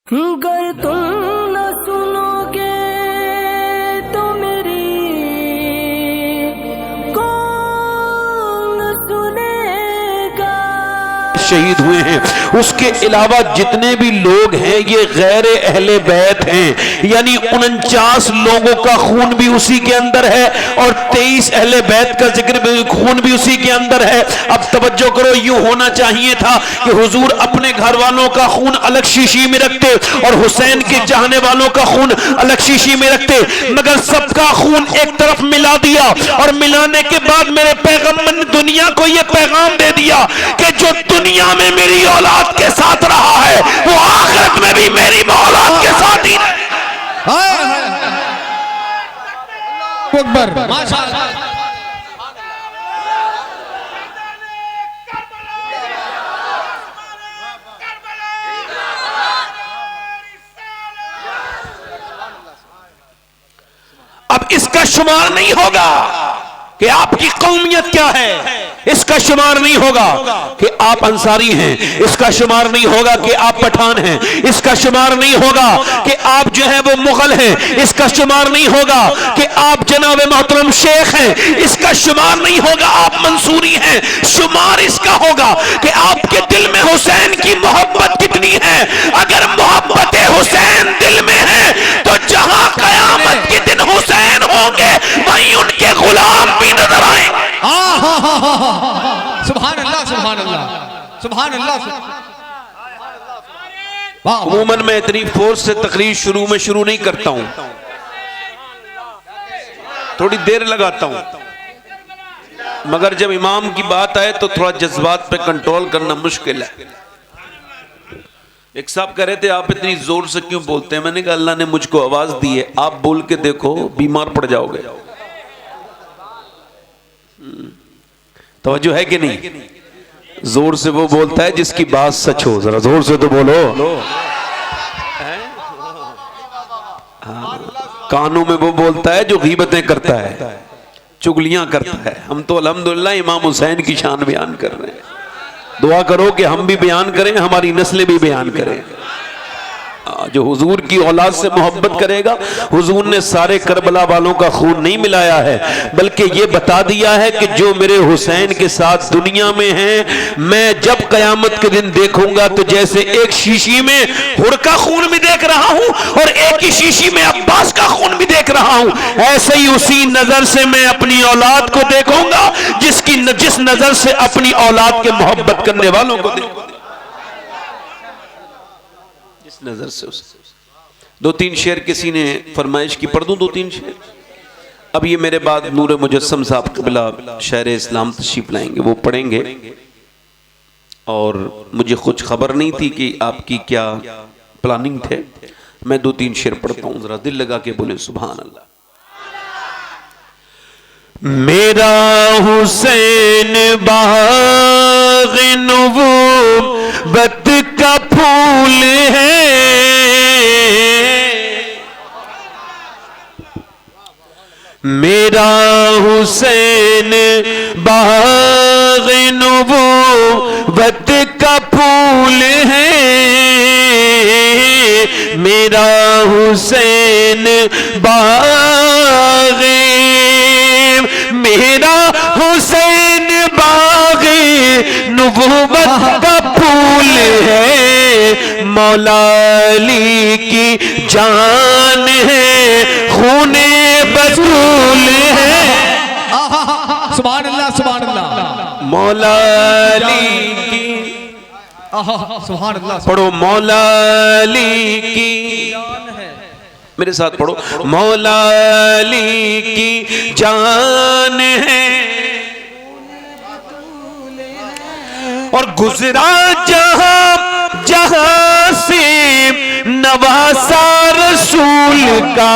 गर तुम न सुनोगे तो मेरी कौन सुनेगा। शहीद हुए हैं, उसके अलावा जितने भी लोग हैं ये गैर अहले बैत हैं, यानी 49 लोगों का खून भी उसी के अंदर है और 23 अहले बैत का जिक्र भी, खून भी उसी के अंदर है। अब तवज्जो करो, यूं होना चाहिए था कि हुजूर अपने घर वालों का खून अलग शीशी में रखते और हुसैन के चाहने वालों का खून अलग शीशी में रखते, मगर सबका खून एक तरफ मिला दिया और मिलाने के बाद मेरे पैगंबर ने दुनिया को यह पैगाम दे दिया कि जो दुनिया में मेरी औलाद के साथ रहा है वो आखिरत में भी मेरी औलाद के साथ ही रहे। अकबर माशाअल्लाह। अब इसका शुमार नहीं होगा कि आपकी कौमियत क्या है, इसका शुमार नहीं होगा कि आप अंसारी हैं, इसका शुमार नहीं होगा कि आप पठान हैं, इसका शुमार नहीं होगा कि आप जो है वो मुगल हैं, इसका शुमार नहीं होगा कि आप जनाब मोहतरम शेख हैं, इसका शुमार नहीं होगा आप मंसूरी हैं। शुमार इसका होगा कि आपके दिल में हुसैन की मोहब्बत कितनी है। अगर मोहब्बत हुसैन दिल में है तो जहां कयामत के दिन हुसैन होंगे वहीं उनके गुलाम भी नजर आएंगे। सुभान अल्लाह सुभान अल्लाह सुभान अल्लाह। अमूमन मैं इतनी फोर्स से तकरीर शुरू नहीं करता हूं, थोड़ी देर लगाता हूं, मगर जब इमाम की बात आए तो थोड़ा जज्बात पे कंट्रोल करना मुश्किल है। एक साहब कह रहे थे आप इतनी जोर से क्यों बोलते हैं, मैंने कहा अल्लाह ने मुझको आवाज दी है, आप बोल के देखो बीमार पड़ जाओगे। तवज्जो है कि नहीं? जोर से वो बोलता है जिसकी बात सच हो, जरा जोर से तो बोलो। कानों में वो बोलता है जो गीबतें करता है, चुगलियां करता है। हम तो अल्हम्दुलिल्लाह इमाम हुसैन की शान बयान कर रहे हैं। दुआ करो कि हम भी बयान करें, हमारी नस्लें भी बयान करें। जो हुजूर की औलाद से मोहब्बत करेगा, हुजूर ने सारे करबला वालों का खून नहीं मिलाया है, बल्कि ये बता दिया है कि जो मेरे हुसैन के साथ दुनिया में हैं, मैं जब कयामत के दिन देखूंगा तो जैसे एक शीशी में हुर का खून भी देख रहा हूं और एक ही शीशी में अब्बास का खून भी देख रहा हूं, ऐसे ही उसी नजर से मैं अपनी औलाद को देखूंगा जिस नजर से अपनी औलाद के मोहब्बत करने वालों को देखूंगा, नजर से उसे। 2-3 शेर किसी ने फरमाइश की, पढ़ दूं 2-3 शेर। अब ये मेरे बाद नूर मुजस्सम साहब क़िबला शायर इस्लाम तशरीफ लाएंगे, वो पढ़ेंगे। और मुझे कुछ खबर नहीं थी कि आपकी क्या प्लानिंग थे, मैं 2-3 शेर पढ़ता हूं, जरा दिल लगा के बोले सुभान अल्लाह। मेरा हुसैन बाग़ नबूवत का फूल है, मेरा हुसैन बाग़ नबूवत का फूल है, मेरा हुसैन बाग़, मेरा हुसैन बाग़ नबूवत का फूल है, मौला अली की जान है, खूने बसूल है। सुभान अल्लाह सुभान अल्लाह। मौला अली की, सुभान अल्लाह। पढ़ो मौला अली की, मेरे साथ पढ़ो, मौला अली की जान है और गुजरा जहां जहां से नवासा रसूल का,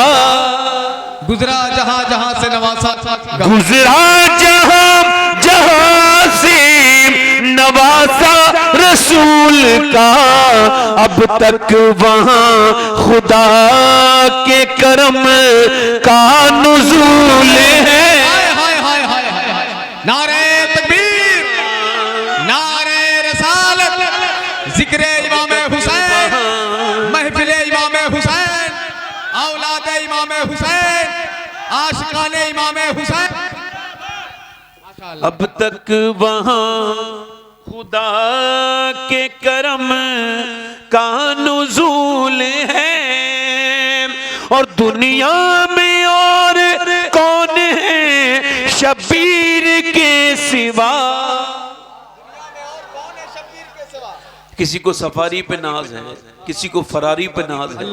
गुजरा जहां जहां से नवासा, गुजरा जहां जहां से नवासा रसूल का, अब तक वहां खुदा के करम का नुज़ूल है। नारे तकबीर, नारे रिसालत, जिक्र इमाम हुसैन, महफिल इमाम हुसैन, आशिकाने इमाम हुसैन। अब तक वहां खुदा के करम का नुज़ूल है, और दुनिया में और कौन है शबीर के सिवा। किसी को सफारी पे नाज है, किसी को फरारी पे नाज है,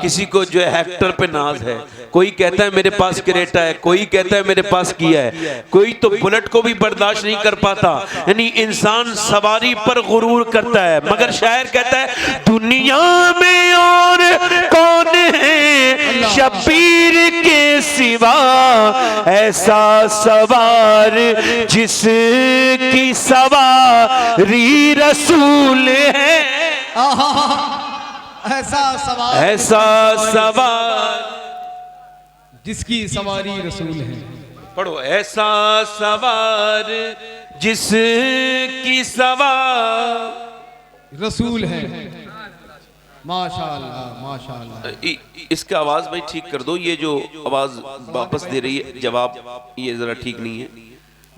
किसी को जो है हेक्टर पे नाज है। कोई कहता है मेरे पास क्रेटा है, कोई कहता है मेरे पास किया है, कोई तो बुलेट को भी बर्दाश्त नहीं कर पाता। यानी इंसान सवारी पर गुरूर करता है, मगर शायर कहता है दुनिया में और कौन है शबीर के सिवा, ऐसा सवार जिसकी सवारी रसूल है। ऐसा सवार जिसकी सवारी रसूल है। पढ़ो, ऐसा सवार जिसकी सवार रसूल है। माशाअल्लाह माशाअल्लाह। इसका आवाज भाई ठीक कर दो, ये जो आवाज वापस दे रही है जवाब, ये जरा ठीक नहीं है।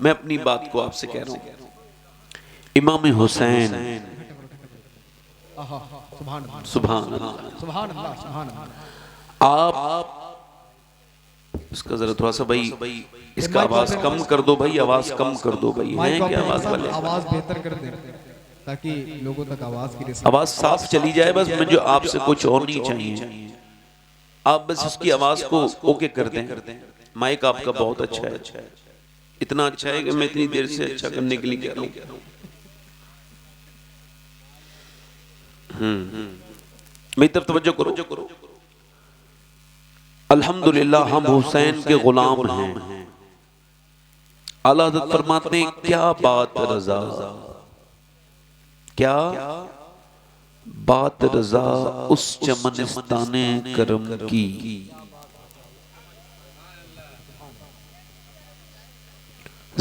मैं अपनी बात को आपसे कह रहा हूं, इमाम हुसैन सुभान अल्लाह। आप इसका जरा थोड़ा सा भाई इसका आवाज कम कर दो भाई, आवाज कम कर दो भाई। है क्या आवाज वाले? आवाज बेहतर कर दे ताकि लोगों तक आवाज की आवाज साफ चली जाए बस। मुझे आपसे कुछ और नहीं चाहिए, आप बस उसकी आवाज को ओके कर दें। माइक आपका बहुत अच्छा है, इतना अच्छा है कि मैं इतनी देर से अच्छा करने के लिए कह रहा हूँ। मेरी तरफ तवज्जो करो। अल्हम्दुलिल्लाह हम हुसैन के गुलाम हैं। आला हज़रत फरमाते हैं क्या बात रज़ा, क्या बात रज़ा उस चमनिस्ताने करम की,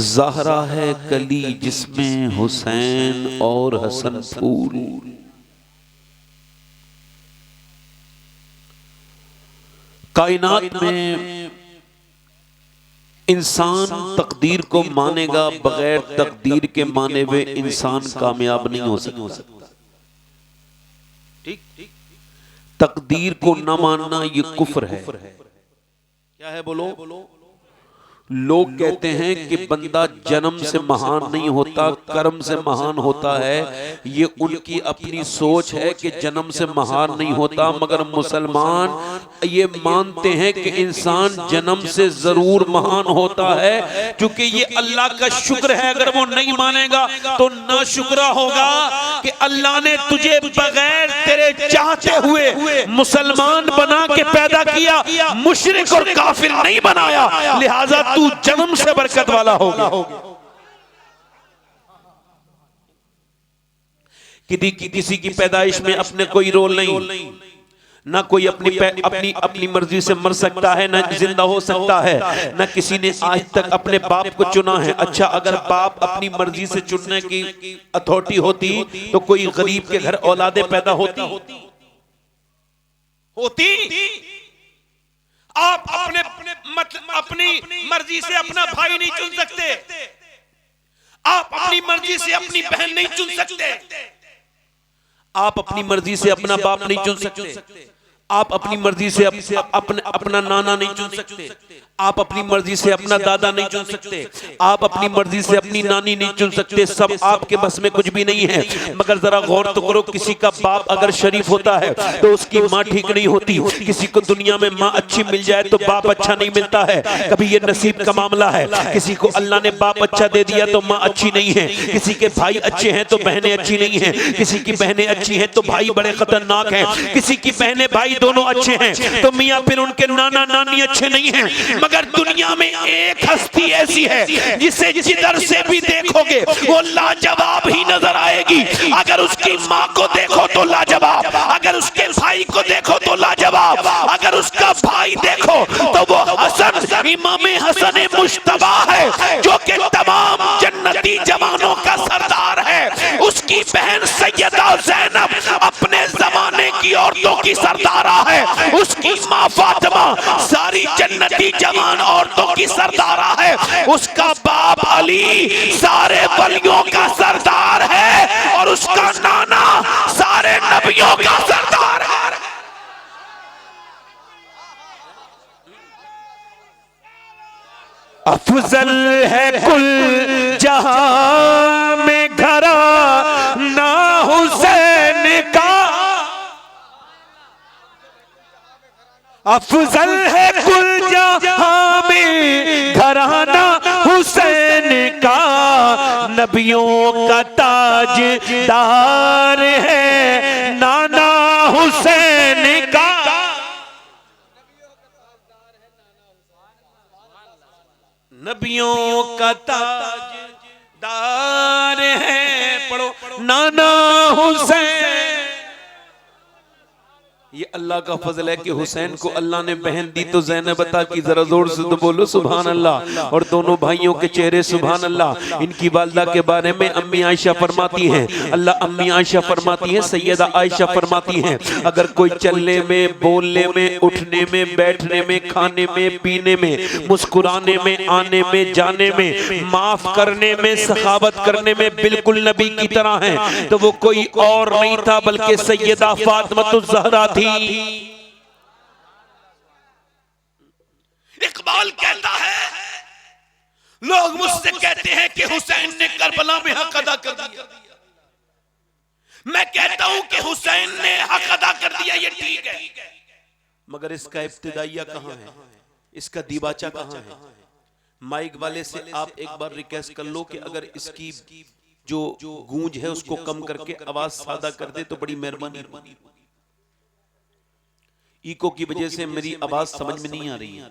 ज़हरा है कली जिसमें हुसैन और हसन फूल। कायनात में इंसान तकदीर को मानेगा, बगैर तकदीर के माने हुए इंसान कामयाब नहीं हो सकता। ठीक, तकदीर को न मानना ये कुफ्र है। क्या है बोलो? लोग कहते हैं कि बंदा जन्म से महान नहीं होता, कर्म से महान होता है। ये उनकी अपनी सोच है कि जन्म से महान नहीं होता, मगर मुसलमान ये मानते हैं कि इंसान जन्म से जरूर महान होता है, क्योंकि ये अल्लाह का शुक्र है। अगर वो नहीं मानेगा तो ना शुक्रा होगा कि अल्लाह ने तुझे बगैर तेरे चाहते हुए मुसलमान बना के पैदा किया, मुशरिक और काफिर नहीं बनाया, लिहाजा तू जन्म से बरकत वाला होगा। किसी की पैदाइश में अपने कोई रोल नहीं, ना कोई अपनी मर्जी से मर सकता है, ना जिंदा हो सकता है, ना किसी ने आज तक अपने बाप को चुना है। अच्छा, अगर बाप अपनी मर्जी से चुनने की अथॉरिटी होती तो कोई गरीब के घर औलादे पैदा होती? आप अपनी मर्जी से अपना भाई नहीं चुन सकते, आप अपनी मर्जी से अपनी बहन नहीं चुन सकते, आप अपनी मर्जी से अपना बाप नहीं चुन सकते, आप अपनी मर्जी से अपना नाना नहीं चुन सकते, आप अपनी मर्जी से अपना दादा नहीं चुन सकते, आप अपनी मर्जी से अपनी नानी नहीं चुन सकते। सब आपके बस में कुछ भी नहीं है। मगर जरा गौर तो करो, किसी का बाप अगर शरीफ होता है तो उसकी माँ ठीक नहीं होती। किसी को दुनिया में माँ अच्छी मिल जाए तो बाप अच्छा नहीं मिलता है। कभी ये नसीब का मामला है। किसी को अल्लाह ने बाप अच्छा दे दिया तो माँ अच्छी नहीं है, किसी के भाई अच्छे हैं तो बहनें अच्छी नहीं है, किसी की बहनें अच्छी हैं तो भाई बड़े खतरनाक हैं, किसी की बहनें भाई दोनों अच्छे हैं तो मियाँ फिर उनके नाना नानी अच्छे नहीं हैं। मगर दुनिया में एक हस्ती ऐसी है जिसे जिधर से भी देखोगे वो लाजवाब ही नजर आएगी। अगर उसकी माँ को देखो तो लाजवाब, अगर उसके भाई को देखो तो लाजवाब, अगर उसका भाई देखो तो वो हसन, इमाम हसन मुश्तबा है जो कि तमाम जन्नती जवानों का सरदार है। उसकी बहन सैयदा ज़ैनब अपने जमाने की औरतों की सरदारा है, उसकी माँ फातिमा सारी जन्नती जवान औरतों की सरदारा है, उसका बाप अली सारे वलियों का सरदार है और उसका नाना सारे नबियों का सरदार है। अफजल है कुल जहां में घराना हुसैन का, अफजल है कुल जहां में घराना हुसैन का, नबियों का ताजदार है नाना हुसैन का। नबियों का ताजदार है, पढ़ो नाना हुसैन। ये अल्लाह का फजल है कि हुसैन को अल्लाह ने बहन दी तो ज़ैनब अता की, जरा जोर से तो बोलो सुभान अल्लाह। और दोनों भाइयों के चेहरे सुभान अल्लाह। इनकी वालदा के बारे में अम्मी आयशा फरमाती हैं, अल्लाह अम्मी आयशा फरमाती हैं, सैयदा आयशा फरमाती हैं, अगर कोई चलने में, बोलने में, उठने में, बैठने में, खाने में, पीने में, मुस्कुराने में, आने में, जाने में, माफ करने में, सखावत करने में बिल्कुल नबी की तरह है, तो वो कोई और नहीं था बल्कि सैयदा फातिमा ज़हरा थी। इकबाल कहता है, लोग मुझसे कहते हैं कि हुसैन ने करबला में हक अदा कर दिया, मैं कहता हूं कि हुसैन ने हक अदा कर दिया, ये ठीक है, मगर इसका इब्तिदाइया कहां है, इसका दीबाचा कहां है? माइक वाले से आप एक बार रिक्वेस्ट कर लो कि अगर इसकी जो गूंज है उसको कम करके आवाज सादा कर दे तो बड़ी मेहरबानी होगी। इको की वजह से मेरी आवाज समझ में नहीं आ रही है,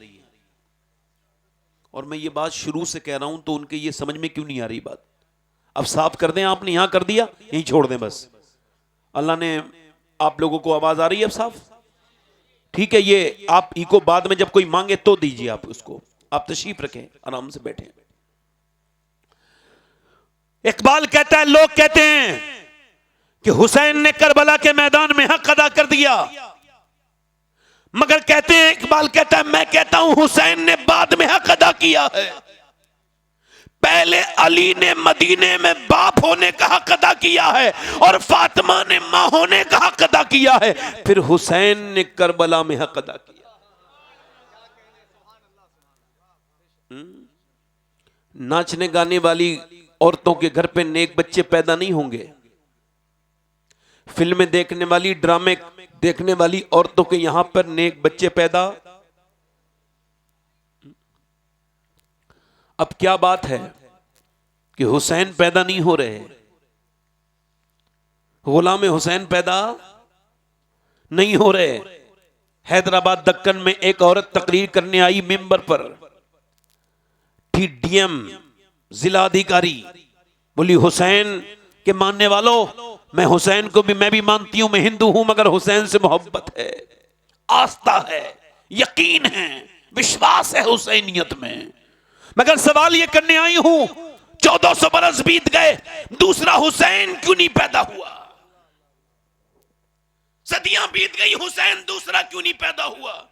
और मैं ये बात शुरू से कह रहा हूं तो उनके ये समझ में क्यों नहीं आ रही बात। अब साफ कर दें, आपने यहां कर दिया, यहीं छोड़ दें बस। अल्लाह ने आप लोगों को आवाज आ रही है अब साफ, ठीक है। ये आप इको बाद में जब कोई मांगे तो दीजिए आप उसको, आप तशरीफ रखें, आराम से बैठे। इकबाल कहता है, लोग कहते हैं कि हुसैन ने करबला के मैदान में हक अदा कर दिया, मगर कहते हैं, इकबाल कहता है, मैं कहता हूं हुसैन ने बाद में हक अदा किया है। पहले अली ने मदीने में बाप होने का हक अदा किया है और फातिमा ने मां होने का हक अदा किया है, फिर हुसैन ने करबला में हक अदा किया। नाचने गाने वाली औरतों के घर पे नेक बच्चे पैदा नहीं होंगे, फिल्में देखने वाली, ड्रामे देखने वाली औरतों के यहां पर नेक बच्चे पैदा। अब क्या बात है कि हुसैन पैदा नहीं हो रहे, गुलाम हुसैन पैदा नहीं हो रहे। हैदराबाद दक्कन में एक औरत तकरीर करने आई, मिंबर पर थी डीएम जिला अधिकारी, बोली हुसैन के मानने वालों, मैं हुसैन को भी, मैं भी मानती हूं, मैं हिंदू हूं, मगर हुसैन से मोहब्बत है, आस्था है, यकीन है, विश्वास है हुसैनियत में, मगर सवाल ये करने आई हूं 1400 बरस बीत गए, दूसरा हुसैन क्यों नहीं पैदा हुआ? सदियां बीत गई, हुसैन दूसरा क्यों नहीं पैदा हुआ?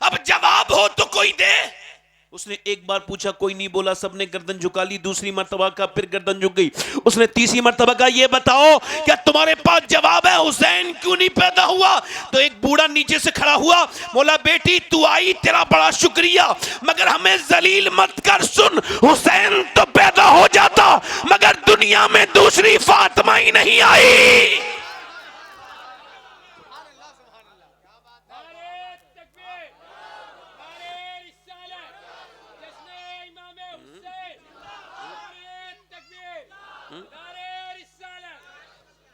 अब जवाब हो तो कोई दे। उसने एक बार पूछा, कोई नहीं बोला, सबने गर्दन झुका ली। दूसरी मर्तबा का फिर गर्दन झुक गई। उसने तीसरी मर्तबा का, ये बताओ क्या तुम्हारे पास जवाब है, हुसैन क्यों नहीं पैदा हुआ? तो एक बूढ़ा नीचे से खड़ा हुआ, बोला बेटी तू आई, तेरा बड़ा शुक्रिया, मगर हमें जलील मत कर। सुन, हुसैन तो पैदा हो जाता मगर दुनिया में दूसरी फातिमा ही नहीं आई।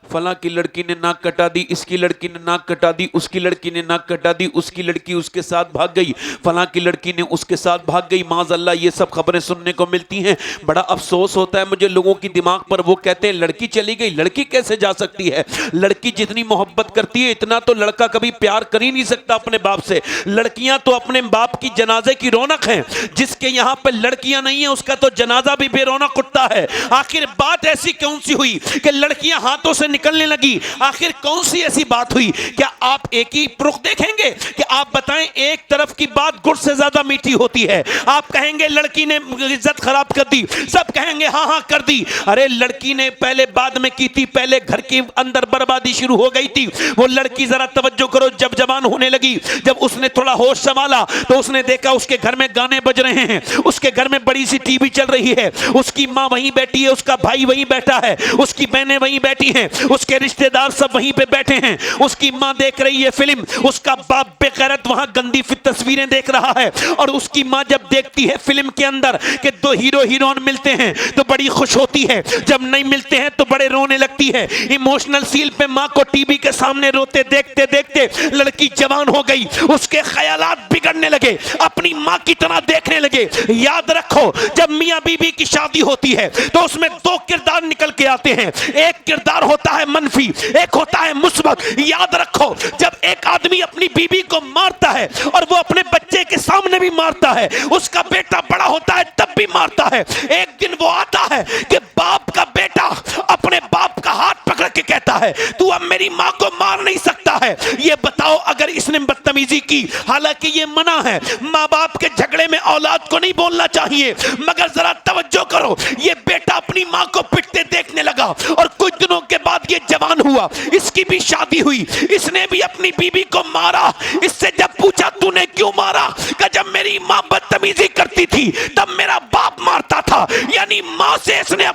फला की लड़की ने नाक कटा दी, इसकी लड़की ने नाक कटा दी, उसकी लड़की ने नाक कटा दी, उसकी लड़की उसके साथ भाग गई, फला की लड़की ने उसके साथ भाग गई। माज़अल्लाह ये सब खबरें सुनने को मिलती हैं। बड़ा अफसोस होता है मुझे लोगों की दिमाग पर। वो कहते हैं लड़की चली गई, लड़की कैसे जा सकती है? लड़की जितनी मोहब्बत करती है इतना तो लड़का कभी प्यार कर ही नहीं सकता अपने बाप से। लड़कियां तो अपने बाप की जनाजे की रौनक हैं, जिसके यहाँ पर लड़कियां नहीं है उसका तो जनाजा भी बेरौनक उठता है। आखिर बात ऐसी कौन सी हुई कि लड़कियां हाथों से निकलने लगी। आखिर कौन सी ऐसी बात हुई? क्या आप एक ही रुख देखेंगे कि आप बताएं एक तरफ की बात गुड़ से ज्यादा मीठी होती है? आप कहेंगे लड़की ने इज्जत खराब कर दी, सब कहेंगे हाँ हाँ कर दी। अरे लड़की ने पहले बाद में की थी, पहले घर के अंदर बर्बादी शुरू हो गई थी। वो लड़की जरा तवज्जो करो, जब जवान होने लगी, जब उसने थोड़ा होश संभाला तो उसने देखा उसके घर में गाने बज रहे हैं, उसके घर में बड़ी सी टीवी चल रही है, उसकी माँ वहीं बैठी है, उसका भाई वहीं बैठा है, उसकी बहनें वहीं बैठी हैं, उसके रिश्तेदार सब वहीं पे बैठे हैं, उसकी माँ देख रही है फिल्म, उसका बाप बेगैरत वहां गंदी तस्वीरें देख रहा है। और उसकी माँ जब देखती है फिल्म के अंदर कि दो हीरो हीरोइन मिलते हैं तो बड़ी खुश होती है, जब नहीं मिलते हैं तो बड़े रोने लगती है। इमोशनल सील पे माँ को टीवी के सामने रोते देखते देखते लड़की जवान हो गई, उसके ख्यालात बिगड़ने लगे, अपनी माँ की तरह देखने लगे। याद रखो जब मियाँ बीबी की शादी होती है तो उसमें दो किरदार निकल के आते हैं, एक किरदार होता है मनफी, एक होता है मुस्बत। याद रखो जब एक आदमी अपनी बीबी को मारता है और वो अपने बच्चे के सामने भी मारता है, उसका बेटा बड़ा होता है तब भी मारता है, एक दिन वो आता है कि बाप का बेटा अपने बाप का हाथ पकड़ के कहता है तू अब मेरी माँ को मार नहीं सकता है। ये बताओ अगर इसने बदतमीजी की, हालांकि ये मना है, माँ बाप के झगड़े में औलाद को नहीं बोलना चाहिए, मगर जरा तवज्जो करो, ये बेटा अपनी माँ को पिटते देखने लगा और कुछ दिनों के बाद ये जवान हुआ, इसकी भी शादी हुई, इसने भी अपनी बीबी को मारा। इससे जब पूछा तूने क्यों मारा, कि जब मेरी माँ बदतमीजी करती थी तब मेरा बाप मारता था। यानी माँ से इसने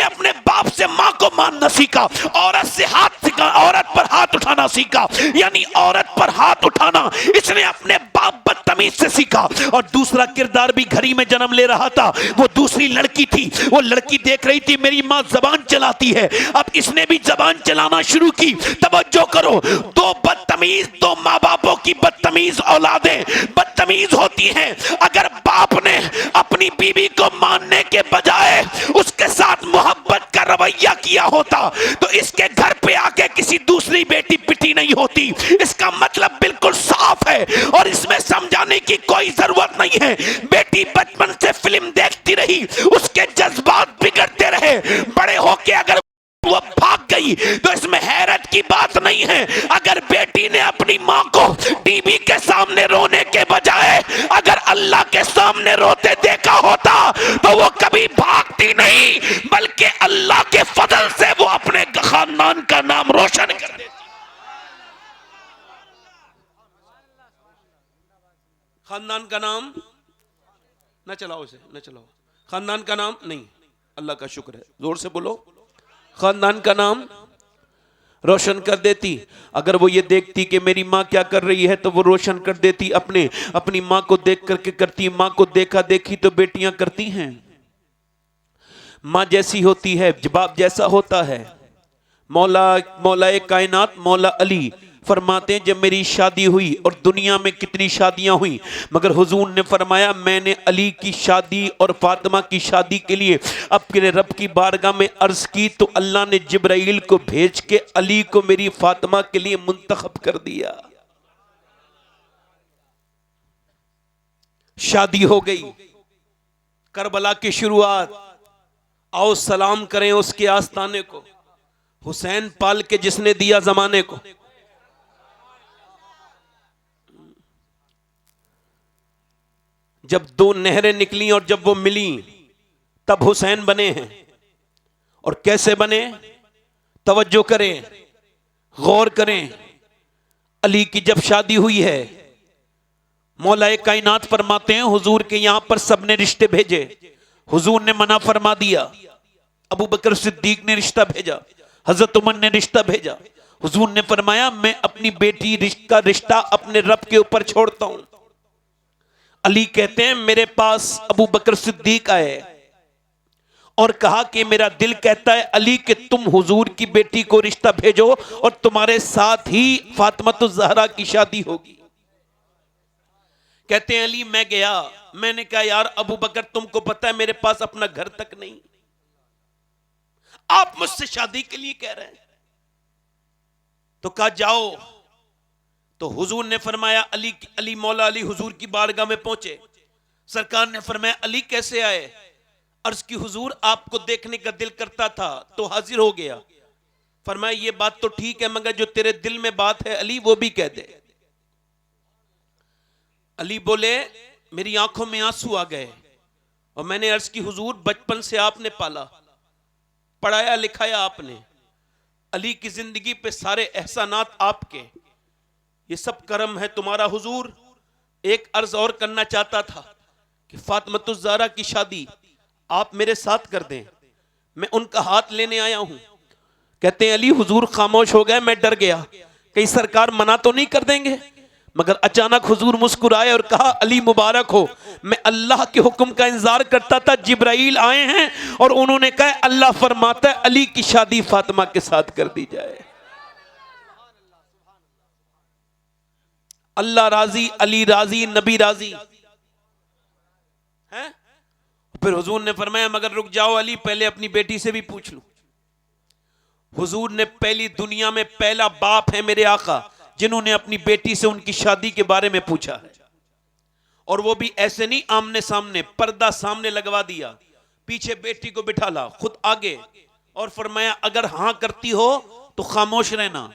अपने बाप से माँ को मारना सीखा, औरत से हाथ सीखा, औरत पर हाथ उठाना सीखा, यानी औरत पर हाथ उठाना इसने अपने बाप बदतमीज से सीखा। और दूसरा किरदार भी घरी में जन्म ले रहा था, वो दूसरी लड़की थी, वो लड़की देख रही थी मेरी माँ जबान चलाती है, अब इसने भी जबान चलाना शुरू की। तवज्जो करो, दो बदतमीज, दो माँ बापों की बदतमीज औलादें बदतमीज होती हैं। अगर बाप ने अपनी बीवी को मानने के बजाय उसके साथ मोहब्बत का रवैया किया होता तो इसके घर पे आके किसी दूसरी बेटी पिटी नहीं होती। इसका मतलब बिल्कुल साफ है और इसमें समझाने की कोई जरूरत नहीं है। बेटी बचपन से फिल्म देखती रही, उसके जज्बात बिगड़ते रहे, बड़े होके अगर वो भाग गई तो इसमें हैरत की बात नहीं है। अगर बेटी ने अपनी माँ को टीवी के सामने रोने के बजाय अगर अल्लाह के सामने रोते देखा होता तो वो कभी भागती नहीं, बल्कि अल्लाह के फजल से वो अपने खानदान का नाम रोशन कर देती। खानदान का नाम न चलाओ, इसे न चलाओ, खानदान का नाम नहीं, अल्लाह का शुक्र है, जोर से बोलो, खानदान का नाम रोशन कर देती। अगर वो ये देखती कि मेरी माँ क्या कर रही है तो वो रोशन कर देती, अपनी माँ को देख करके करती। माँ को देखा देखी तो बेटियां करती हैं, माँ जैसी होती है जवाब जैसा होता है। मौला कायनात मौला अली फरमाते हैं जब मेरी शादी हुई, और दुनिया में कितनी शादियां हुई, मगर हुजूर ने फरमाया मैंने अली की शादी और फातिमा की शादी के लिए अपने रब की बारगाह में अर्ज की तो अल्लाह ने जिब्राइल को भेज के अली को मेरी फातिमा के लिए मुंतखब कर दिया। शादी हो गई, करबला की शुरुआत, आओ सलाम करें उसके आस्ताने को, हुसैन पाल के जिसने दिया जमाने को। जब दो नहरें निकली और जब वो मिली तब हुसैन बने हैं। और कैसे बने, तवज्जो करें, गौर करें। अली की जब शादी हुई है, मौलाए कायनात फरमाते हैं हुजूर के यहां पर सबने रिश्ते भेजे, हुजूर ने मना फरमा दिया। अबू बकर सिद्दीक ने रिश्ता भेजा, हजरत उमर ने रिश्ता भेजा। हुजूर ने फरमाया मैं अपनी बेटी का रिश्ता अपने रब के ऊपर छोड़ता हूं। अली कहते हैं मेरे पास अबू बकर सिद्दीक आए और कहा कि मेरा दिल कहता है अली कि तुम हुजूर की बेटी को रिश्ता भेजो और तुम्हारे साथ ही फातिमातुज़ ज़हरा की शादी होगी। कहते हैं अली मैं गया, मैंने कहा यार अबू बकर तुमको पता है मेरे पास अपना घर तक नहीं, आप मुझसे शादी के लिए कह रहे हैं। तो कहा जाओ। तो हुजूर ने फरमाया अली मौला अली हुजूर की बारगाह में पहुंचे। सरकार ने फरमाया अली कैसे आए? अर्ज की हुजूर आपको देखने का दिल करता था तो हाजिर हो गया। फरमाया ये बात तो ठीक है, मगर जो तेरे दिल में बात है अली वो भी कह दे। अली बोले मेरी आंखों में आंसू आ गए और मैंने अर्ज की हुजूर बचपन से आपने पाला, पढ़ाया लिखाया आपने, अली की जिंदगी पे सारे एहसानात आपके, ये सब करम है तुम्हारा हुजूर। एक अर्ज और करना चाहता था कि फातिमतुज़ ज़हरा की शादी आप मेरे साथ कर दें, मैं उनका हाथ लेने आया हूं। कहते हैं अली हुजूर खामोश हो गए, मैं डर गया कहीं सरकार मना तो नहीं कर देंगे, मगर अचानक हुजूर मुस्कुराए और कहा अली मुबारक हो, मैं अल्लाह के हुक्म का इंतजार करता था, जिब्राइल आए हैं और उन्होंने कहा अल्लाह फरमाता है अली की शादी फातिमा के साथ कर दी जाए। अल्लाह राजी, अली राजी, नबी राजी है। फिर हुजूर ने फरमाया मगर रुक जाओ अली, पहले अपनी बेटी से भी पूछ लूं। हुजूर ने पहली दुनिया में पहला बाप है मेरे आका जिन्होंने अपनी बेटी से उनकी शादी के बारे में पूछा है, और वो भी ऐसे नहीं आमने सामने, पर्दा सामने लगवा दिया, पीछे बेटी को बिठा ला, खुद आगे, और फरमाया अगर हां करती हो तो खामोश रहना,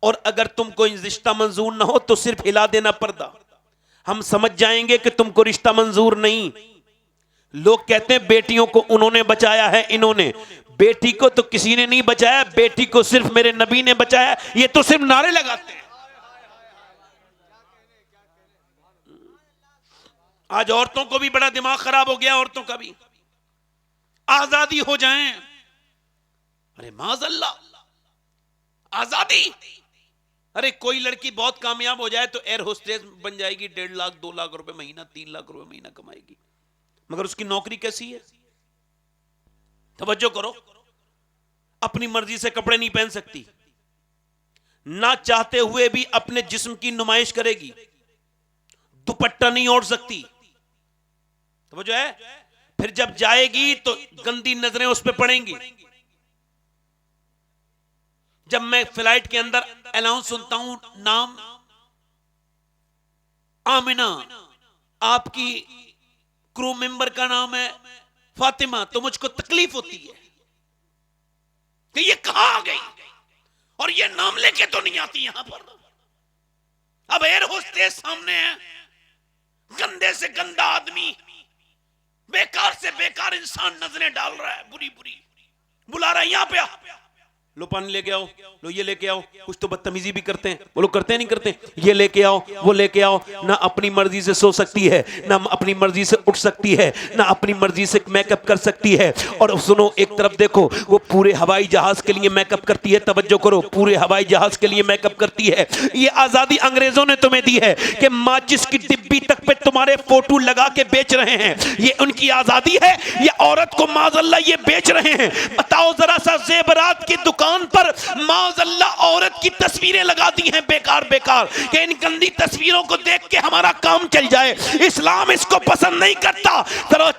और अगर तुमको रिश्ता मंजूर ना हो तो सिर्फ हिला देना पर्दा, हम समझ जाएंगे कि तुमको रिश्ता मंजूर नहीं। लोग कहते हैं बेटियों को उन्होंने बचाया है, इन्होंने, बेटी को तो किसी ने नहीं बचाया, बेटी को सिर्फ मेरे नबी ने बचाया। ये तो सिर्फ नारे लगाते हैं। आज औरतों को भी बड़ा दिमाग खराब हो गया, औरतों का भी, आजादी हो जाए, अरे माज़अल्लाह आजादी, अरे कोई लड़की बहुत कामयाब हो जाए तो एयर होस्टेस बन जाएगी, 1.5 लाख 2 लाख रुपए महीना, 3 लाख रुपए महीना कमाएगी, मगर उसकी नौकरी कैसी है? तवज्जो करो, अपनी मर्जी से कपड़े नहीं पहन सकती, ना चाहते हुए भी अपने जिस्म की नुमाइश करेगी, दुपट्टा नहीं ओढ़ सकती, तवज्जो है। फिर जब जाएगी तो गंदी नजरें उस पर पड़ेंगी। जब मैं फ्लाइट के अंदर अनाउंस सुनता हूं नाम आमिना, आपकी क्रू मेंबर का नाम है फातिमा, तो मुझको तकलीफ होती है कि ये कहां आ गई और ये नाम लेके तो नहीं आती यहां पर। अब एयर होस्टेस सामने है, गंदे से गंदा आदमी, बेकार से बेकार इंसान नजरें डाल रहा है, बुरी बुरी, बुला रहा है यहां पे आ, लो पानी लेके आओ, लो ये लेके आओ, कुछ तो बदतमीजी भी करते हैं वो लोग, करते नहीं करते, ये लेके आओ वो लेके आओ, ना अपनी मर्जी से सो सकती है, ना अपनी मर्जी से उठ सकती है, ना अपनी मर्जी से मेकअप कर सकती है। और सुनो, एक तरफ देखो वो पूरे हवाई जहाज के लिए मेकअप करती है, तवज्जो करो, पूरे हवाई जहाज के लिए मेकअप करती है। ये आजादी अंग्रेजों ने तुम्हें दी है कि माचिस की डिब्बी तक पे तुम्हारे फोटो लगा के बेच रहे हैं, ये उनकी आजादी है, ये औरत को माज़अल्लाह ये बेच रहे हैं। बताओ जरा सा, जेवरात की दुकान पर माज़अल्लाह औरत की तस्वीरें लगा दी हैं बेकार बेकार, कि इन गंदी तस्वीरों को देख के हमारा काम चल जाए। इस्लाम इसको पसंद नहीं करता।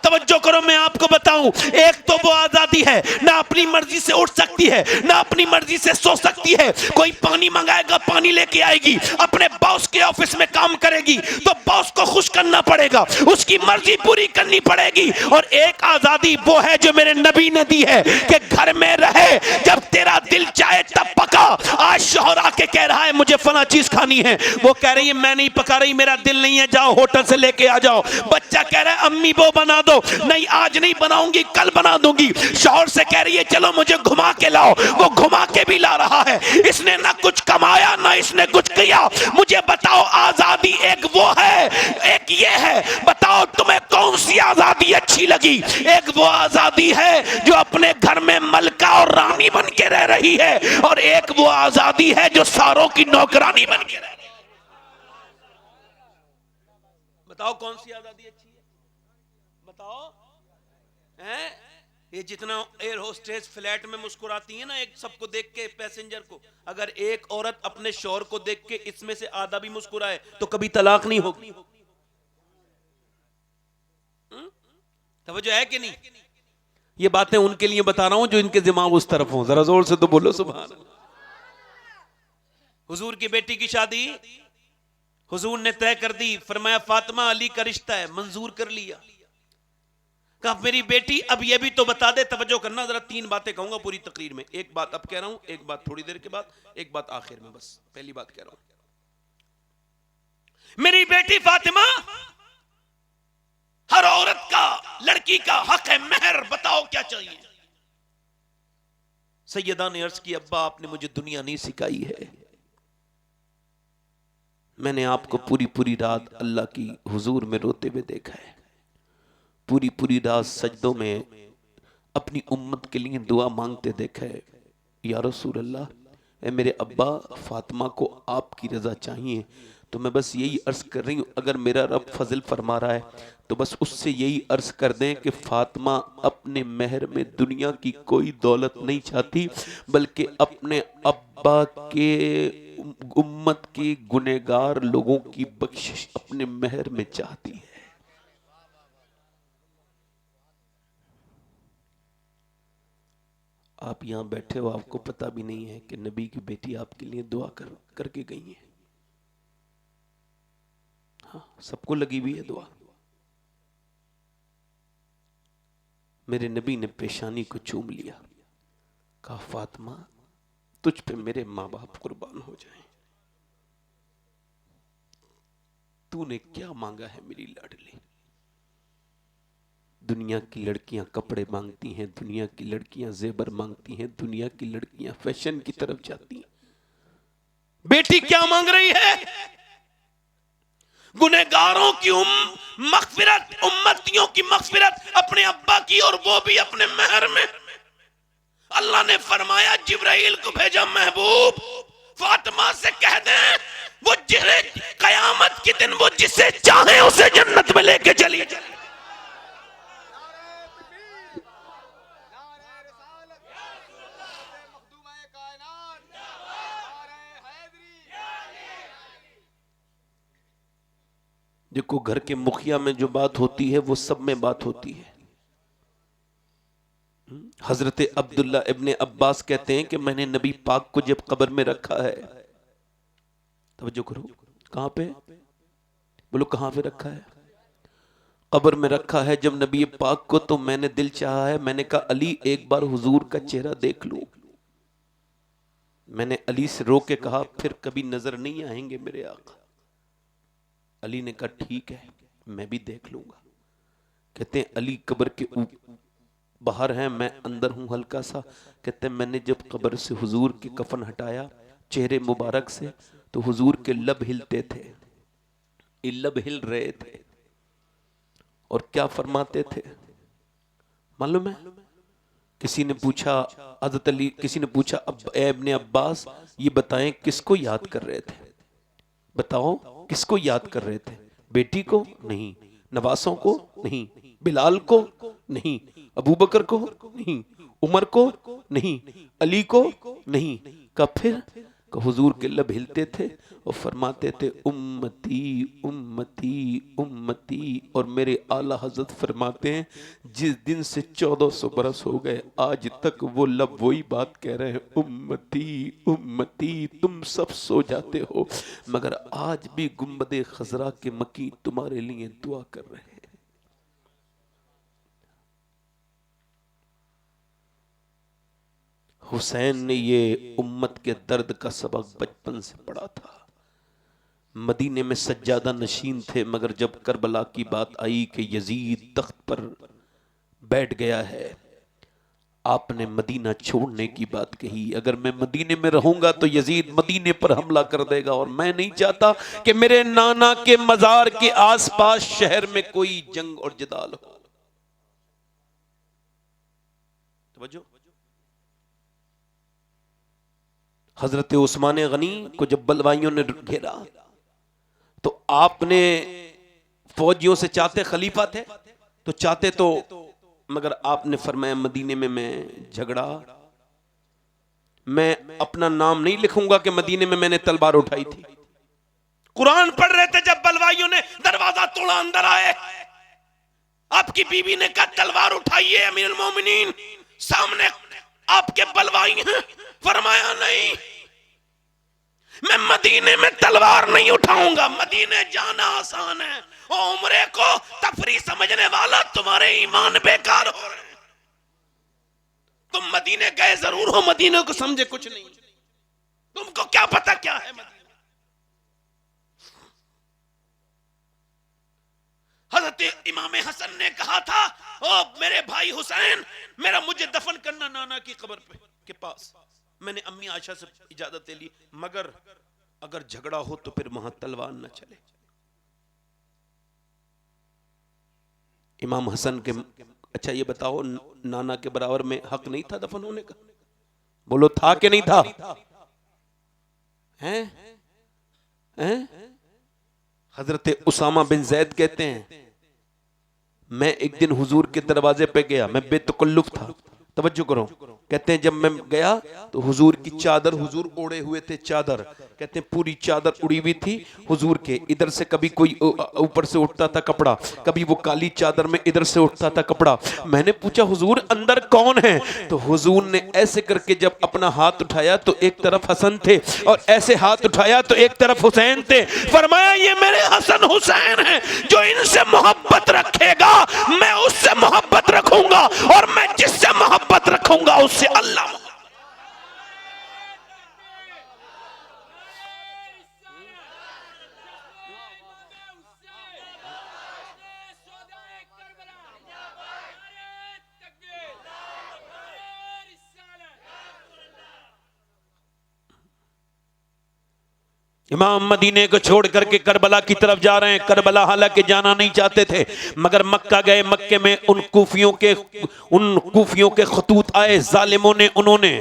तवज्जो करो, मैं आपको बताऊं, एक तो वो आजादी है, ना अपनी मर्जी से उठ सकती है, ना अपनी मर्जी से सो सकती है, कोई पानी मंगाएगा पानी लेके आएगी, अपने बॉस के ऑफिस में काम करेगी तो बॉस को खुश करना पड़ेगा, उसकी मर्जी पूरी करनी पड़ेगी। और एक आजादी वो है जो मेरे नबी ने दी है कि घर में रहे, जब तेरा दिल चाहे तब पका। आज शौहर आके कह रहा है मुझे फला चीज खानी है, वो कह रही है मैं नहीं पका रही, मेरा दिल नहीं है, जाओ होटल से लेके आ जाओ। बच्चा कह रहा है अम्मी वो बना दो, नहीं आज नहीं बनाऊंगी कल बना दूंगी। शौहर से कह रही है चलो मुझे घुमा के लाओ, वो घुमा के भी ला रहा है। इसने ना कुछ कमाया ना इसने कुछ किया। मुझे बताओ, आजादी एक वो है, एक ये है, बताओ तुम्हें कौन सी आजादी अच्छी लगी? एक वो आजादी है जो अपने घर में मलका और रानी बन के रह रही है, और एक वो आजादी है जो सारों की नौकरानी बन के रह रही है। बताओ कौन सी आजादी अच्छी है? बताओ हैं? ये जितना एयर होस्टेस फ्लैट में मुस्कुराती है ना, एक सबको देख के, पैसेंजर को, अगर एक औरत अपने शौहर को देख के इसमें से आधा भी मुस्कुराए तो कभी तलाक नहीं होगी। तवज्जो है कि नहीं? ये बातें उनके लिए बता रहा हूं जो इनके दिमाग उस तरफ हो। जरा जोर से तो बोलो सुभान अल्लाह। हुजूर की बेटी की शादी हुजूर ने तय कर दी, फरमाया फातिमा अली का रिश्ता है, मंजूर कर लिया। कहा मेरी बेटी अब ये भी तो बता दे, तवज्जो करना जरा, 3 बातें कहूंगा पूरी तकरीर में, एक बात अब कह रहा हूं, एक बात थोड़ी देर के बाद, एक बात आखिर में। बस पहली बात कह रहा हूं, मेरी बेटी फातिमा, हर औरत का, लड़की का हक है मेहर, बताओ क्या चाहिए। सैयदा ने अर्ज की, अब्बा आपने मुझे दुनिया नहीं सिखाई है, मैंने आपको पूरी पूरी रात अल्लाह की हुजूर में रोते हुए देखा है, पूरी पूरी रात सजदों में अपनी उम्मत के लिए दुआ मांगते देखा है। या रसूल अल्लाह, ए मेरे अब्बा, फातिमा को आपकी रजा चाहिए, तो मैं बस यही अर्ज कर रही हूँ, अगर मेरा रब फजल फरमा रहा है तो बस उससे यही अर्ज कर दें कि फातिमा अपने महर में दुनिया की कोई दौलत नहीं चाहती, बल्कि अपने अब्बा के उम्मत के गुनहगार लोगों की बख्शिश अपने महर में चाहती है। आप यहां बैठे हो, आपको पता भी नहीं है कि नबी की बेटी आपके लिए दुआ करके गई है। हाँ, सबको लगी हुई है दुआ। मेरे नबी ने पेशानी को चूम लिया, कहा फातिमा तुझ पे मेरे माँ बाप कुर्बान हो जाएं, तूने क्या मांगा है मेरी लाडली। दुनिया की लड़कियां कपड़े मांगती हैं, दुनिया की लड़कियां जेबर मांगती हैं, दुनिया की लड़कियां फैशन की तरफ जाती हैं। बेटी क्या मांग रही है? गुनहगारों की मगफिरत, उम्मतियों की मगफिरत, अपने अब्बा की, और वो भी अपने महर में। अल्लाह ने फरमाया जिब्राइल को भेजा, महबूब फातिमा से कह दें वो जिन्हें कयामत के दिन वो जिसे चाहे उसे जन्नत में लेके चली जाए। देखो, घर के मुखिया में जो बात होती है वो सब में बात होती है। हजरत अब्दुल्ला इब्ने अब्बास कहते हैं कि मैंने नबी पाक को जब कब्र में रखा है, तवज्जो करो, कहां पे बोलो, कहां पे रखा है? कब्र में रखा है जब नबी पाक को, तो मैंने दिल चाहा है, मैंने कहा अली एक बार हुजूर का चेहरा देख लूं। मैंने अली से रो के कहा फिर कभी नजर नहीं आएंगे मेरे आका। अली ने कहा ठीक है, मैं भी देख लूंगा। कहते हैं अली कब्र के बाहर हैं, मैं अंदर हूं हल्का सा। कहते हैं मैंने जब कब्र से हुजूर के कफन हटाया चेहरे मुबारक से, तो हुजूर के लब हिलते थे, ये लब हिल रहे थे, और क्या फरमाते थे मालूम है? किसी ने पूछा हज़रत अली, किसी ने पूछा इब्ने अब्बास ये बताएं किसको याद कर रहे थे, बताओ किसको याद कर रहे थे? बेटी को नहीं, नवासों को नहीं, बिलाल को नहीं, अबू बकर को नहीं, उमर को नहीं, अली को नहीं। का फिर हुजूर के लब हिलते थे और फरमाते थे उम्मती उम्मती उम्मती। और मेरे आला हजरत फरमाते हैं जिस दिन से 1400 बरस हो गए आज तक वो लब वही बात कह रहे हैं, उम्मती उम्मती। तुम सब सो जाते हो मगर आज भी गुंबदे खजरा के मकी तुम्हारे लिए दुआ कर रहे हैं। हुसैन ने ये उम्मत के दर्द का सबक बचपन से पढ़ा था। मदीने में सज्जादा नशीन थे, मगर जब करबला की बात आई कि यजीद तख्त पर बैठ गया है, आपने मदीना छोड़ने की बात कही। अगर मैं मदीने में रहूंगा तो यजीद मदीने पर हमला कर देगा, और मैं नहीं चाहता कि मेरे नाना के मजार के आसपास शहर में कोई जंग और जदाल हो। तवज्जो। हजरत उस्मान गनी को जब बलवाइयों ने घेरा तो आपने फौजियों से चाहते, खलीफा थे तो चाहते तो, मगर आपने फरमाया मदीने में मैं झगड़ा, मैं अपना नाम नहीं लिखूंगा कि मदीने में मैंने तलवार उठाई थी। कुरान पढ़ रहे थे जब बलवाइयों ने दरवाजा तोड़ा, अंदर आए, आपकी बीवी ने कहा तलवार उठाइए अमीरुल मोमिनीन, सामने आपके बलवाई हैं। फरमाया नहीं, मैं मदीने में तलवार नहीं उठाऊंगा, मदीने जाना आसान है ओ उम्रे को तफरी समझने वाला, तुम्हारे ईमान बेकार हो रहे हैं। तुम मदीने गए जरूर हो, मदीने को समझे कुछ नहीं। तुमको क्या पता क्या है मदीना। हजरत इमाम हसन ने कहा था, ओ मेरे भाई हुसैन, मुझे दफन करना नाना की कब्र पे के पास। मैंने अम्मी आयशा से इजाजत ले ली, मगर अगर झगड़ा हो तो फिर वहां तलवार न चले। इमाम हसन के, अच्छा ये बताओ, नाना के बराबर में हक नहीं था दफन होने का? बोलो था कि नहीं था? हैं? हजरत उसामा बिन जैद कहते हैं, मैं एक दिन हुजूर के दरवाजे पे गया, मैं बेतकल्लुफ था, तवज्जो करो। कहते हैं जब मैं गया तो हुजूर की चादर, हुजूर ओढ़े हुए थे चादर, कहते हैं पूरी चादर उड़ी हुई थी हुजूर के। इधर से कभी कोई ऊपर से उठता था कपड़ा, कभी वो काली चादर में इधर से उठता था कपड़ा। मैंने पूछा हुजूर अंदर कौन है? तो हुजूर ने ऐसे करके जब अपना हाथ उठाया तो एक तरफ हसन थे, और ऐसे हाथ उठाया तो एक तरफ हुसैन थे। फरमाया ये मेरे हसन हुसैन हैं, जो इनसे मोहब्बत रखेगा मैं उससे मोहब्बत रखूंगा, और मैं जिससे मोहब्बत रखूंगा उससे अल्लाह। इमाम मदीने को छोड़ करके करबला की तरफ जा रहे हैं। करबला हालांकि जाना नहीं चाहते थे, मगर मक्का गए। मक्के में उन कूफियों के खतूत आए, जालिमों ने, उन्होंने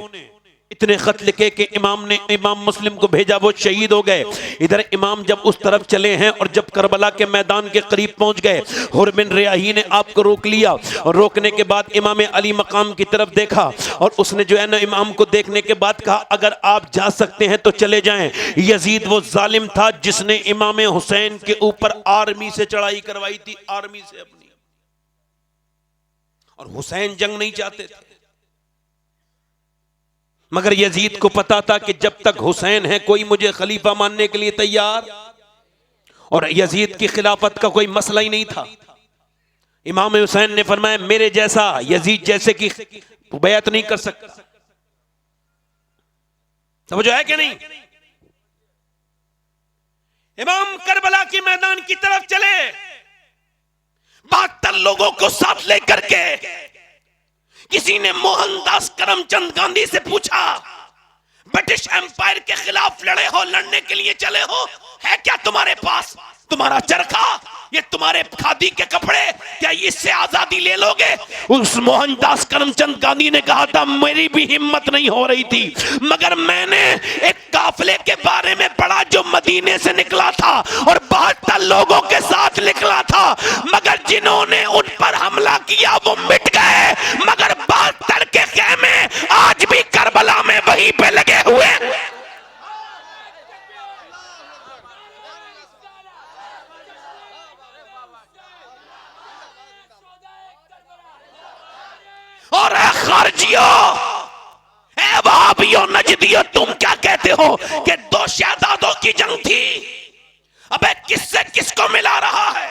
इतने खत लिखे कि इमाम ने इमाम मुस्लिम को भेजा, वो शहीद हो गए। इधर इमाम जब उस तरफ चले हैं और जब करबला के मैदान के करीब पहुंच गए, हुर बिन रियाही ने आपको रोक लिया, और रोकने के बाद इमाम अली मकाम की तरफ देखा, और उसने जो है ना इमाम को देखने के बाद कहा अगर आप जा सकते हैं तो चले जाएं। यजीद वो जालिम था जिसने इमाम हुसैन के ऊपर आर्मी से चढ़ाई करवाई थी, आर्मी से अपनी, और हुसैन जंग नहीं चाहते थे। मगर यजीद को पता था कि जब तक हुसैन है कोई मुझे खलीफा मानने के लिए तैयार, और यजीद की खिलाफत का कोई मसला ही नहीं था। इमाम हुसैन ने फरमाया मेरे जैसा यजीद जैसे की बैत नहीं कर सकता। समझो है कि नहीं? इमाम करबला के मैदान की तरफ चले, 72 लोगों को साथ लेकर के। किसी ने मोहनदास करमचंद गांधी से पूछा, ब्रिटिश एम्पायर के खिलाफ लड़े हो, लड़ने के लिए चले हो, है क्या तुम्हारे पास तुम्हारा चरखा, ये तुम्हारे खादी के कपड़े, क्या इससे आजादी ले लोगे? उस मोहनदास करमचंद गांधी ने कहा था मेरी भी हिम्मत नहीं हो रही थी, मगर मैंने एक काफिले के बारे में पढ़ा जो मदीने से निकला था और 72 लोगों के साथ निकला था, मगर जिन्होंने उन पर हमला किया वो मिट गए, मगर 72 के खेमे आज भी करबला में वहीं पे लगे हुए। और खारजियों, वहाबियों, नजदियों, तुम क्या कहते हो कि 2 शहजादों की जंग थी? अबे किससे किसको मिला रहा है?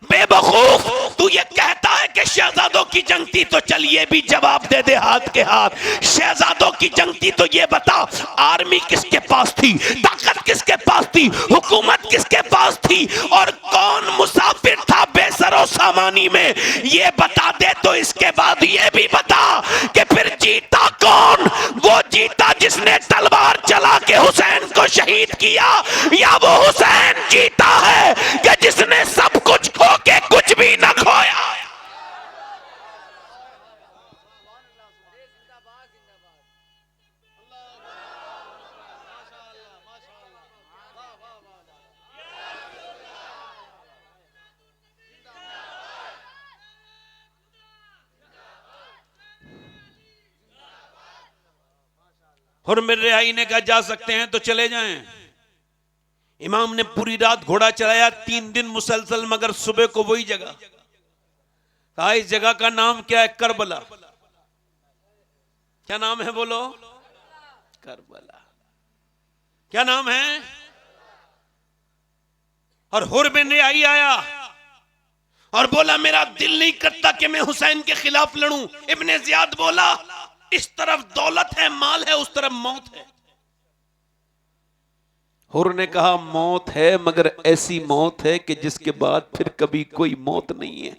बेवकूफ, तू ये कहता है कि शहजादों की जंग थी, तो चलिए भी जवाब दे दे हाथ के हाथ। शहजादों की जंग थी तो ये बता आर्मी किसके पास थी, ताकत किसके पास थी, हुकूमत किसके पास थी, और कौन मुसाफिर था बेसरो सामानी में, ये बता दे। तो इसके बाद ये भी बता कि फिर जीता कौन? वो जीता जिसने तलवार चला के हुसैन को शहीद किया, या वो हुसैन जीता है कि जिसने सब कुछ खो के कुछ भी न खोया? हुर बिन रियाही ने कहा जा सकते हैं तो चले जाएं। इमाम ने पूरी रात घोड़ा चलाया, 3 दिन मुसलसल, मगर सुबह को वही जगह। कहा इस जगह का नाम क्या है? करबला। क्या नाम है बोलो? करबला। क्या नाम है? और हुर बिन रियाही आया, और बोला मेरा दिल नहीं करता कि मैं हुसैन के खिलाफ लड़ूं। इब्ने जियाद बोला इस तरफ दौलत है, माल है, उस तरफ मौत है। हुर ने कहा मौत है, मगर ऐसी मौत है कि जिसके बाद फिर कभी कोई मौत नहीं है।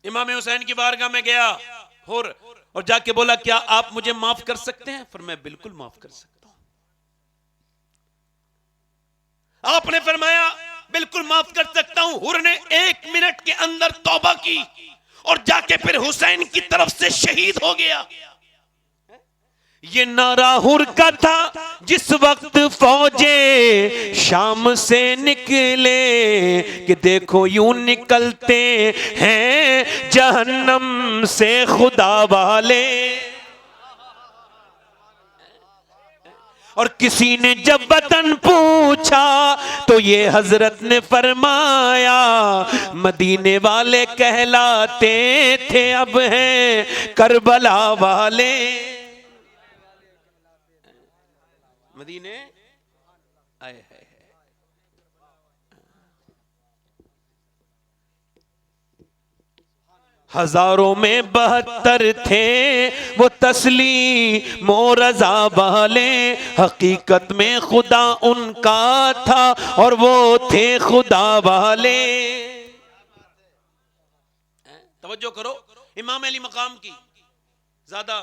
इमाम हुसैन की बारगाह में गया हुर और जाके बोला क्या आप मुझे माफ कर सकते हैं? फरमाया बिल्कुल माफ कर सकता हूं। आपने फरमाया बिल्कुल माफ कर सकता हूं। हुर ने 1 मिनट के अंदर तौबा की और जाके फिर हुसैन की तरफ से शहीद हो गया। ये नारा हुर का था जिस वक्त फौजे शाम से निकले कि देखो यूं निकलते हैं जहन्नम से खुदा वाले। और किसी ने जब वतन पूछा तो ये हजरत ने फरमाया मदीने वाले कहलाते थे अब हैं करबला वाले। मदीने आए है। हजारों में 72 थे वो तस्लीम और रज़ा वाले। हकीकत में खुदा उनका था और वो थे खुदा वाले। तवज्जो करो इमाम अली मकाम की। ज्यादा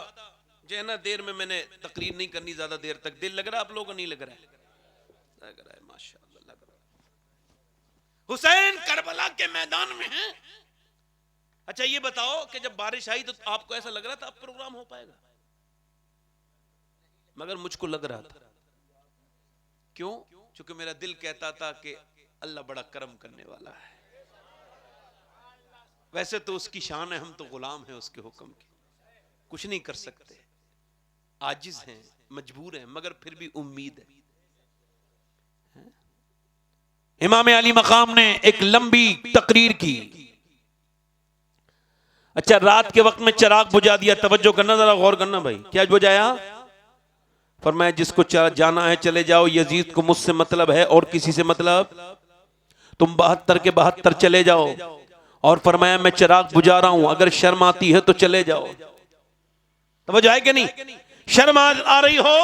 जो है ना देर में मैंने तकरीर नहीं करनी, ज्यादा देर तक। दिल लग रहा है आप लोगों को? नहीं लग रहा है? लग रहा है, माशाअल्लाह लग रहा है। हुसैन करबला के मैदान में हैं। अच्छा ये बताओ कि जब बारिश आई तो आपको ऐसा लग रहा था अब प्रोग्राम हो पाएगा? मगर मुझको लग रहा था। क्यों? क्योंकि मेरा दिल कहता था कि अल्लाह बड़ा करम करने वाला है। वैसे तो उसकी शान है, हम तो गुलाम हैं उसके हुक्म के, कुछ नहीं कर सकते, आजिज हैं, मजबूर हैं, मगर फिर भी उम्मीद है। इमाम अली मकाम ने एक लंबी तकरीर की। अच्छा रात के वक्त में चिराग बुझा दिया। तवज्जो करना, जरा गौर करना भाई। क्या बुझाया? फरमाया जिसको जाना है चले जाओ, यजीद को मुझसे मतलब है और किसी से मतलब, तुम 72 के 72 चले जाओ। और फरमाया मैं चिराग बुझा रहा हूं, अगर शर्म आती है तो चले जाओ। तवज्जो है कि नहीं? शर्म आ रही हो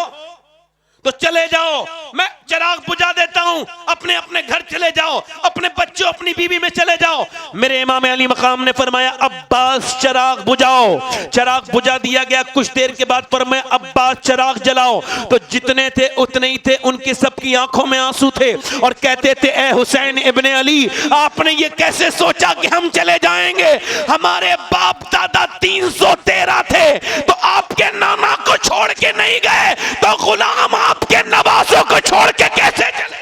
तो चले जाओ, मैं चिराग बुझा देता हूं, अपने अपने घर चले जाओ, अपने बच्चों अपनी बीवी में चले जाओ। मेरे इमाम अली मकाम ने फरमाया अब्बास चिराग बुझाओ। चिराग बुझा दिया गया। कुछ देर के बाद फरमाया अब्बास चिराग जलाओ। तो जितने थे उतने ही थे, उनकी सबकी आंखों में आंसू थे और कहते थे ए हुसैन इब्ने अली, आपने ये कैसे सोचा कि हम चले जाएंगे? हमारे बाप दादा 313 थे तो आपके नाना को छोड़ के नहीं गए, तो गुलाम आपके नवासों को छोड़ के कैसे चले?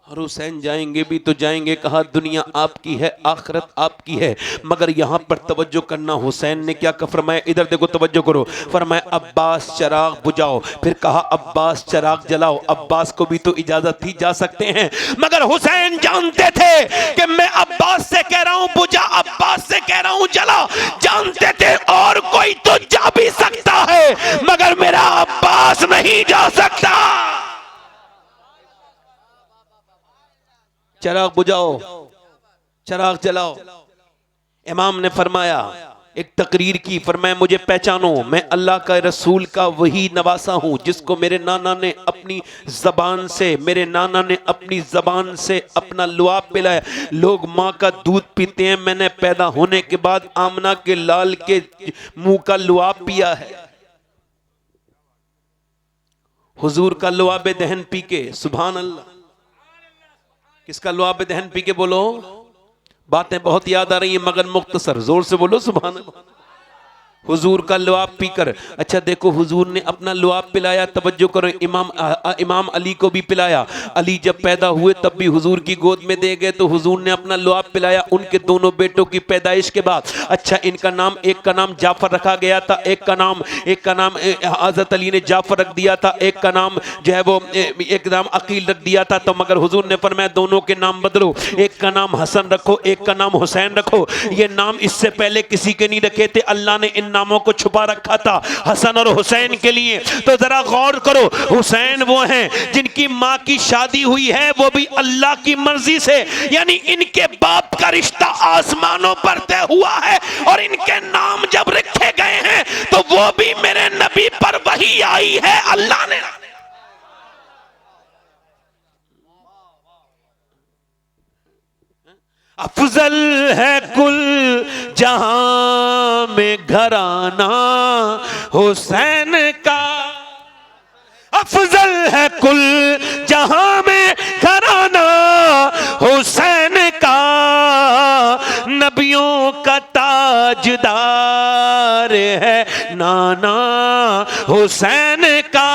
और हुसैन जाएंगे भी तो जाएंगे कहा, दुनिया आपकी है, आखिरत आपकी है। मगर यहां पर तवज्जो करना, हुसैन ने क्या फरमाया? इधर देखो, तवज्जो करो। फरमाया अब्बास चिराग बुझाओ, फिर कहा अब्बास चिराग जलाओ। अब्बास को भी तो इजाजत थी, जा सकते हैं, मगर हुसैन जानते थे कि मैं अब्बास से कह रहा हूं बुझा, अब्बास से कह रहा हूं जला। जानते थे और कोई तो जा भी सकता है, मगर मेरा अब्बास नहीं जा सकता। चिराग बुझाओ, चिराग जलाओ। इमाम ने फरमाया, एक तकरीर की, फरमाया मुझे पहचानो, मैं अल्लाह का रसूल का वही नवासा हूं जिसको मेरे नाना ने अपनी जबान से, मेरे नाना ने अपनी जबान से अपना लुआब पिलाया। लोग माँ का दूध पीते हैं, मैंने पैदा होने के बाद आमना के लाल के मुंह का लुआब पिया है। हुजूर का लुआब दहन पी के, सुभान अल्लाह। किसका लुआब दहन पी के? बोलो, बातें बहुत याद आ रही हैं मगर मुख्तसर, जोर से बोलो सुभान अल्लाह। हुजूर का लुआब पीकर, अच्छा देखो हुजूर ने अपना लुआब पिलाया। तवज्जो करो, इमाम अली को भी पिलाया। अली जब पैदा हुए तब भी हुजूर की गोद में दे गए तो हुजूर ने अपना लुआब पिलाया उनके दोनों बेटों की पैदाइश के बाद। अच्छा इनका नाम, एक का नाम जाफर रखा गया था, एक का नाम हज़रत अली ने जाफर रख दिया था, एक का नाम जो है वो एक नाम अकील रख दिया था। तो मगर हुजूर ने फरमाया दोनों के नाम बदलो, एक का नाम हसन रखो, एक का नाम हुसैन रखो। ये नाम इससे पहले किसी के नहीं रखे थे। अल्लाह ने इन नामों को छुपा रखा था हसन और हुसैन के लिए। तो जरा गौर करो, हुसैन वो हैं जिनकी माँ की शादी हुई है वो भी अल्लाह की मर्जी से, यानी इनके बाप का रिश्ता आसमानों पर तय हुआ है, और इनके नाम जब रखे गए हैं तो वो भी मेरे नबी पर वही आई है अल्लाह ने। अफजल है कुल जहां में घराना हुसैन का, अफजल है कुल जहां में घराना हुसैन का, नबियों का ताजदार है नाना हुसैन का,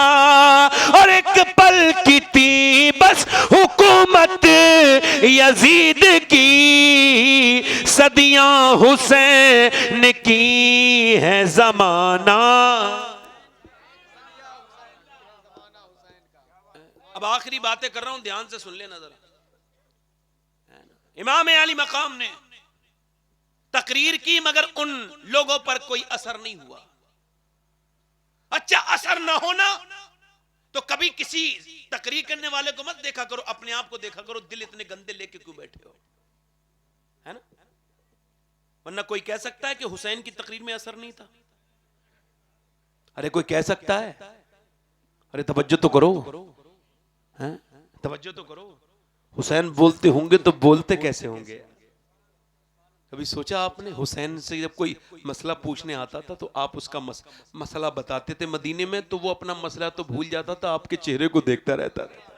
और एक पल की थी बस हुकूमत यजीद की, सदियां हुसैन की है जमाना। अब आखिरी बातें कर रहा हूं, ध्यान से सुन लेना जरा। इमाम अली मकाम ने तकरीर की मगर उन लोगों पर कोई असर नहीं हुआ। अच्छा, असर ना होना तो कभी किसी तकरीर करने वाले को मत देखा करो, अपने आप को देखा करो, दिल इतने गंदे लेके क्यों बैठे हो, है ना? वरना कोई कह सकता है कि हुसैन की तकरीर में असर नहीं था? अरे कोई कह सकता है? अरे तवज्जो तो करो, हैं? तवज्जो तो करो। हुसैन बोलते होंगे तो बोलते कैसे होंगे? कभी सोचा आपने? हुसैन से जब कोई मसला पूछने आता था तो आप उसका मसला बताते थे मदीने में, तो वो अपना मसला तो भूल जाता था, आपके चेहरे को देखता रहता था।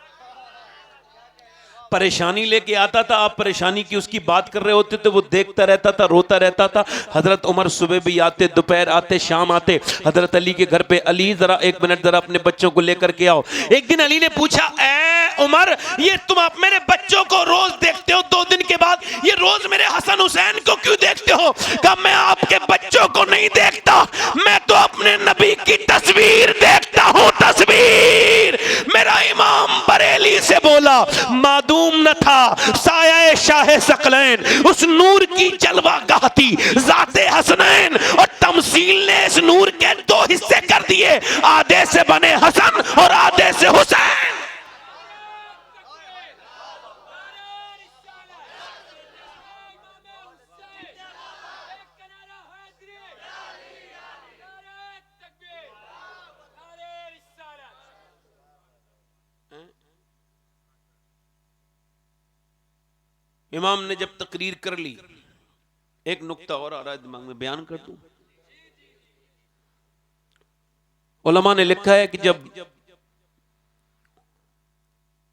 परेशानी लेके आता था, आप परेशानी की उसकी बात कर रहे होते थे, वो देखता रहता था, रोता रहता था। हजरत उमर सुबह भी आते, दोपहर आते, शाम आते हजरत अली के घर पे। अली जरा एक मिनट, जरा अपने बच्चों को लेकर के आओ। एक दिन अली ने पूछा, ए उमर, ये तुम आप मेरे बच्चों को रोज देखते हो, 2 दिन के बाद ये रोज मेरे हसन हुसैन को क्यों देखते हो? कहा, मैं आपके बच्चों को नहीं देखता, मैं तो अपने नबी की तस्वीर देखता हूं, तस्वीर। मेरा इमाम बरेली से बोला, मादूम न था साया शाह सकलैन, उस नूर की जलवा गाहती जाते हसनैन, और तमसील ने इस नूर के 2 हिस्से कर दिए, आधे से बने हसन और आधे से हुसैन। इमाम ने जब तकरीर कर ली, एक नुक्ता और आ रहा है दिमाग में, बयान कर दूं। उलमा ने लिखा है कि जब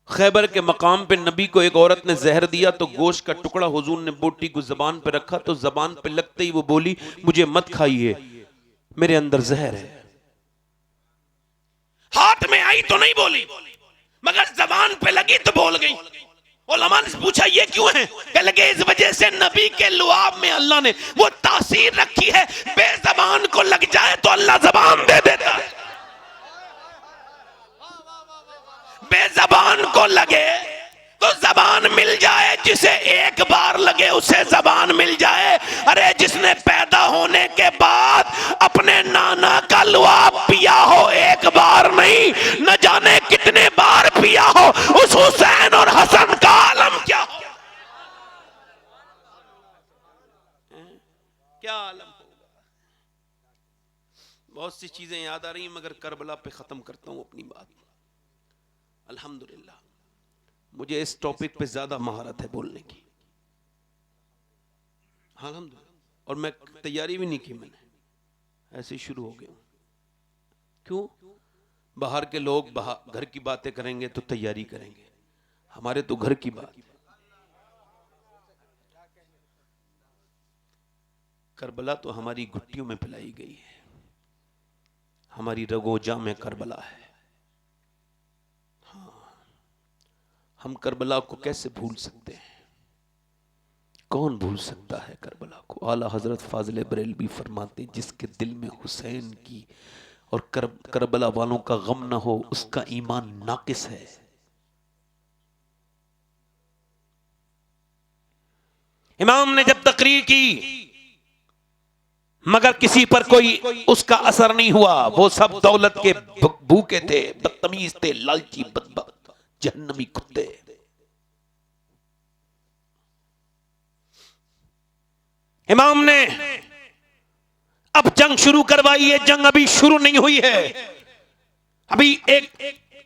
खैबर के मकाम पे नबी को एक औरत ने जहर दिया तो गोश्त का टुकड़ा हुजूर ने बोटी को जबान पे रखा, तो जबान पे लगते ही वो बोली, मुझे मत खाइए, मेरे अंदर जहर है। हाथ में आई तो नहीं बोली, मगर जबान पे लगी तो बोल गई। उलमा ने पूछा, ये क्यों है? कह लगे, इस वजह से नबी के लुआब में अल्लाह ने वो तासीर रखी है, बेजबान को लग जाए तो अल्लाह जबान दे देता है, बेजबान को लगे तो जबान मिल जाए, जिसे एक बार लगे उसे जबान मिल जाए। अरे जिसने पैदा होने के बाद अपने नाना का लुआब पिया हो, एक बार नहीं न जाने कितने बार पिया हो, उस हुसैन और हसन का आलम क्या हो, क्या आलम होगा। बहुत सी चीजें याद आ रही हैं, मगर करबला पे खत्म करता हूं अपनी बात। अल्हम्दुलिल्लाह मुझे इस टॉपिक पे ज्यादा महारत है बोलने की, अल्हम्दुलिल्लाह, और मैं तैयारी भी नहीं की, मैंने ऐसे शुरू हो गया। क्यों? बाहर के लोग घर की बातें करेंगे तो तैयारी करेंगे, हमारे तो घर की बात। करबला तो हमारी घुट्टियों में पिलाई गई है, हमारी रगोजा में करबला है। हम करबला को कैसे भूल सकते हैं? कौन भूल सकता है करबला को? आला हजरत फाजिल बरेलवी फरमाते, जिसके दिल में हुसैन की और करबला वालों का गम ना हो, उसका ईमान नाकिस है। इमाम ने जब तकरीर की मगर किसी पर कोई उसका असर नहीं हुआ। वो सब दौलत के भूखे थे, बदतमीज थे, लालची, बदबख्त, जहन्नमी कुत्ते। इमाम ने अब जंग शुरू करवाई है। जंग अभी शुरू नहीं हुई है। अभी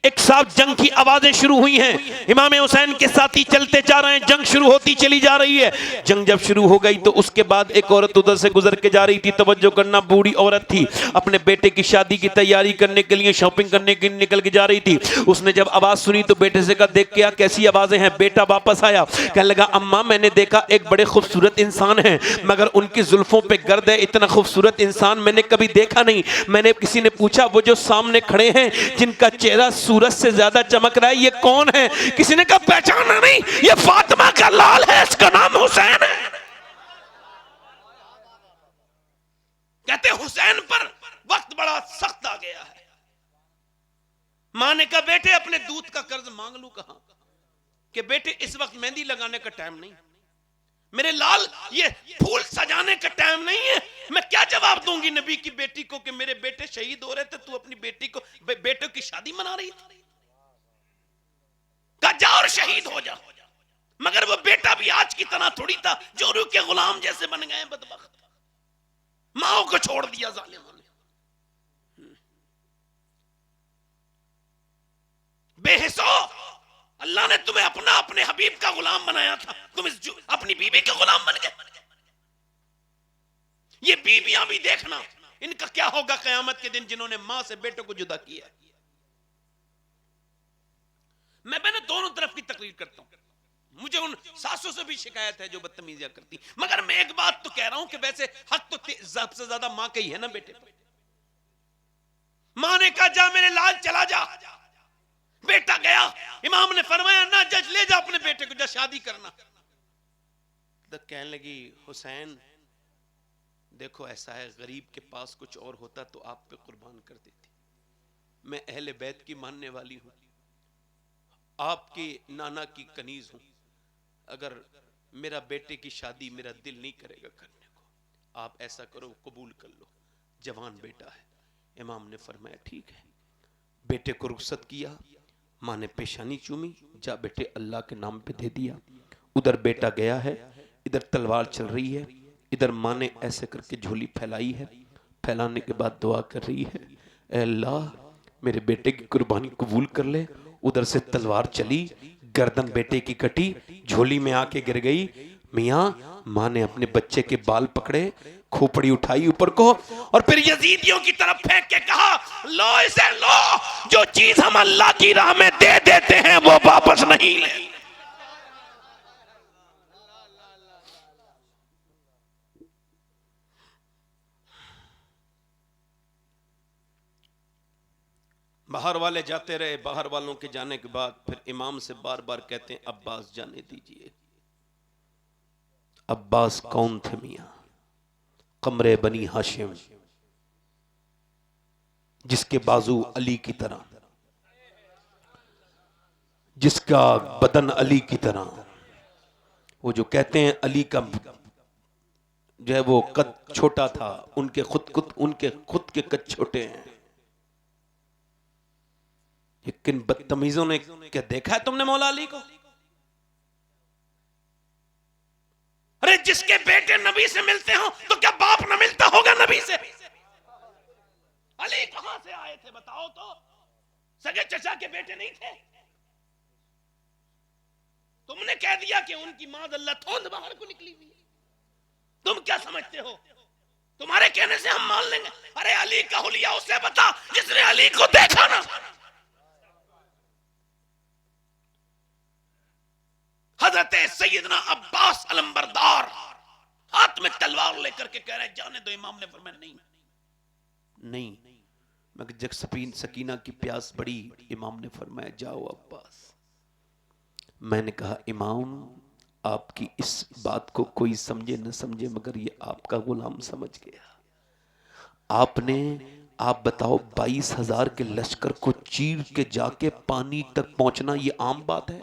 एक साथ जंग की आवाजें शुरू हुई हैं। इमाम हुसैन के साथी चलते जा रहे हैं, जंग शुरू होती चली जा रही है। जंग जब शुरू हो गई तो उसके बाद एक औरत उधर से गुजर के जा रही थी। तवज्जो करना, बूढ़ी औरत थी, अपने बेटे की शादी की तैयारी करने के लिए, शॉपिंग करने के लिए निकल के जा रही थी। उसने जब आवाज सुनी तो बेटे से कहा, देख क्या कैसी आवाजें हैं। बेटा वापस आया, कहने लगा, अम्मा मैंने देखा एक बड़े खूबसूरत इंसान है, मगर उनकी जुल्फों पे गर्द है। इतना खूबसूरत इंसान मैंने कभी देखा नहीं। मैंने किसी ने पूछा, वो जो सामने खड़े हैं जिनका चेहरा सूरज से ज्यादा चमक रहा है, ये कौन है? किसी ने कहा, पहचाना नहीं, ये फातिमा का लाल है, इसका नाम हुसैन है। कहते हुसैन पर वक्त बड़ा सख्त आ गया है। मां ने कहा, बेटे अपने दूध का कर्ज मांग लूं कहां? कि बेटे इस वक्त मेहंदी लगाने का टाइम नहीं, मेरे लाल ये फूल सजाने का टाइम नहीं है। मैं क्या जवाब दूंगी नबी की बेटी को कि मेरे बेटे शहीद हो रहे थे, तू अपनी बेटी को बेटों की शादी मना रही थी? कहा, जा और शहीद हो जा। मगर वो बेटा भी आज की तरह थोड़ी था, जोरू के गुलाम जैसे बन गए बदबख्त। माओ को छोड़ दिया जालिमों ने। बेहिसो, अल्लाह ने तुम्हें अपने हबीब का गुलाम बनाया था, तुम अपनी बीबी के गुलाम बन गए। ये बीबियां भी देखना, इनका क्या होगा कयामत के दिन, जिन्होंने मां से बेटों को जुदा किया। मैंने दोनों तरफ की तकरीर करता हूं। मुझे उन सासों से भी शिकायत है जो बदतमीजियां करती, मगर मैं एक बात तो कह रहा हूं कि वैसे हक तो सबसे ज्यादा मां का ही है ना बेटे पर। मां ने कहा, जा मेरे लाल चला जा। बेटा गया, इमाम ने फरमाया, ना जज ले जा अपने बेटे को, जा शादी करना। तो कहने लगी, हुसैन देखो ऐसा है, गरीब के पास कुछ और होता तो आप पे कुर्बान कर देती। मैं अहले बैत की मानने वाली हूं, आपके नाना की कनीज हूं। अगर मेरा बेटे की शादी मेरा दिल नहीं करेगा करने को, आप ऐसा करो, कबूल कर लो, जवान बेटा है। इमाम ने फरमाया, ठीक है। बेटे को रुखसत किया। माँ ने पेशानी चूमी, जा बेटे अल्लाह के नाम पे दे दिया। उधर बेटा गया है, इधर तलवार चल रही है, इधर माँ ने ऐसे करके झोली फैलाई है। फैलाने के बाद दुआ कर रही है, ऐ अल्लाह मेरे बेटे की कुर्बानी कबूल कर ले। उधर से तलवार चली, गर्दन बेटे की कटी, झोली में आके गिर गई। मियाँ, माँ ने अपने बच्चे के बाल पकड़े, खोपड़ी उठाई ऊपर को, और फिर यजीदियों की तरफ फेंक के कहा, लो इसे लो, जो चीज हम अल्लाह की राह में दे देते हैं वो वापस नहीं ले। बाहर वाले जाते रहे। बाहर वालों के जाने के बाद फिर इमाम से बार बार कहते हैं, अब्बास जाने दीजिए। अब्बास कौन थे मियां? कमरे बनी हाशिम, जिसके बाजू अली की तरह, जिसका बदन अली की तरह। वो जो कहते हैं अली का जो है वो कद छोटा था, उनके खुद के कद छोटे हैं। किन बदतमीजों ने क्या देखा है तुमने मौला अली को? अरे जिसके बेटे नबी से मिलते हो तो क्या बाप न मिलता होगा नबी से? अली कहां से आए थे बताओ तो? सगे चचा के बेटे नहीं थे? तुमने कह दिया कि उनकी मां अल्लाह थोंद बाहर को निकली हुई है। तुम क्या समझते हो? तुम्हारे कहने से हम मान लेंगे? अरे अली का हुलिया उसे बता जिसने अली को देखा ना। हजरत सैयदना अब्बास अलंबरदार हाथ में तलवार लेकर के कह रहे जाने दो। इमाम ने फरमाया नहीं, मगर जब सकीना की प्यास बढ़ी, इमाम ने फरमाया जाओ अब्बास। मैंने कहा इमाम आपकी इस बात को कोई समझे न समझे, मगर ये आपका गुलाम समझ गया। आप बताओ 22,000 के लश्कर को चीर के जाके पानी तक पहुंचना ये आम बात है?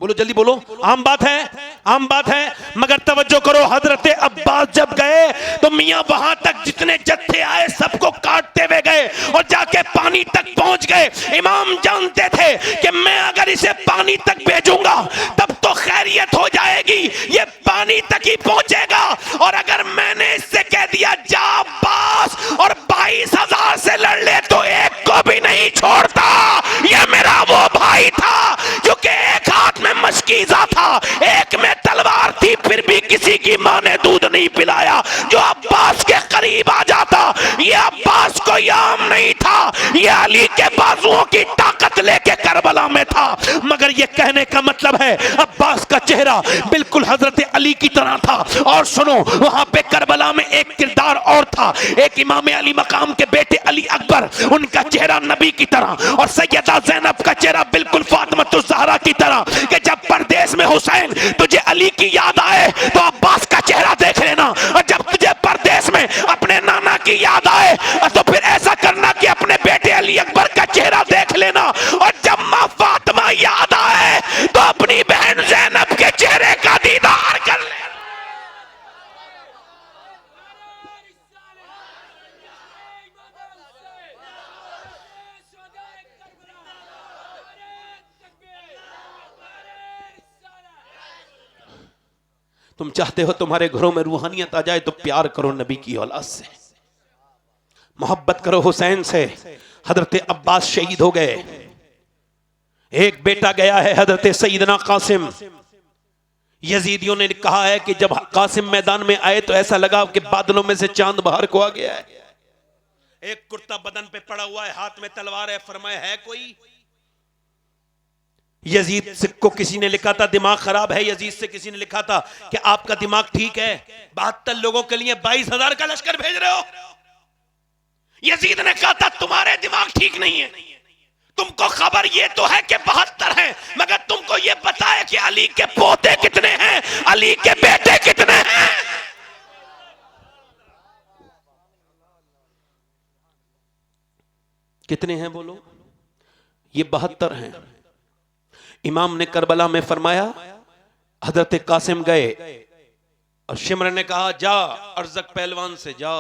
बोलो जल्दी बोलो, आम बात है, आम बात है। मगर तवज्जो करो, हजरत अब्बास जब गए तो मियां वहां तक जितने जत्थे आए सबको काटते हुए गए और जाके पानी तक पहुंच गए। इमाम जानते थे कि मैं अगर इसे पानी तक भेजूंगा तब तो खैरियत हो जाएगी, ये पानी तक ही पहुंचेगा। और अगर मैंने इससे कह दिया जा अब्बास और 22,000 से लड़ ले तो एक को भी नहीं छोड़ता। ये मेरा वो भाई था जो कि एक हाथ में मशकीज़ा था, एक में तलवार थी, फिर भी किसी की मां ने दूध नहीं पिलाया। जो अब्बास के करीब आ जाता, ये अब्बास को याम नहीं था, ये अली के बाजुओं की ताकत लेके करबला में था। मगर ये कहने का मतलब है अब्बास का चेहरा बिल्कुल हजरत अली की तरह था। और सुनो, वहां पे करबला में एक किरदार और था, एक इमाम अली मकाम के बेटे अली अकबर, उनका चेहरा नबी की तरह और सैयदा ज़ैनब का चेहरा बिल्कुल फातिमा ज़हरा की तरह। कि जब परदेश में हुसैन तुझे अली की याद आए तो अब्बास का चेहरा देख लेना, और जब तुझे परदेश में अपने नाना की याद आए तो फिर ऐसा करना कि अपने बेटे अली अकबर का चेहरा देख लेना, और जब मां फातिमा याद आए तो अपनी बहन ज़ैनब के चेहरे का दीदार कर ले। तुम चाहते हो तुम्हारे घरों में रूहानियत आ जाए तो प्यार करो नबी की औलाद से, मोहब्बत करो हुसैन से। हजरत अब्बास शहीद हो गए, एक बेटा गया है हजरत सईदना कासिम। यजीदियों ने कहा है कि जब कासिम मैदान में आए तो ऐसा लगा कि बादलों में से चांद बाहर को आ गया है। एक कुर्ता बदन पे पड़ा हुआ है, हाथ में तलवार है, फरमाया है कोई? यजीद को किसी ने लिखा था दिमाग खराब है, यजीद से किसी ने लिखा था कि आपका दिमाग ठीक है, 72 लोगों के लिए 22,000 का लश्कर भेज रहे हो। यजीद ने कहा था तुम्हारे दिमाग ठीक नहीं है, तुमको खबर ये तो है कि 72 हैं, मगर तुमको ये पता है कि अली के पोते कितने हैं, अली के बेटे कितने हैं। कितने हैं बोलो? ये 72 हैं। इमाम ने करबला में फरमाया, हजरत कासिम गए और शिमर ने कहा जा अर्जक पहलवान से जा,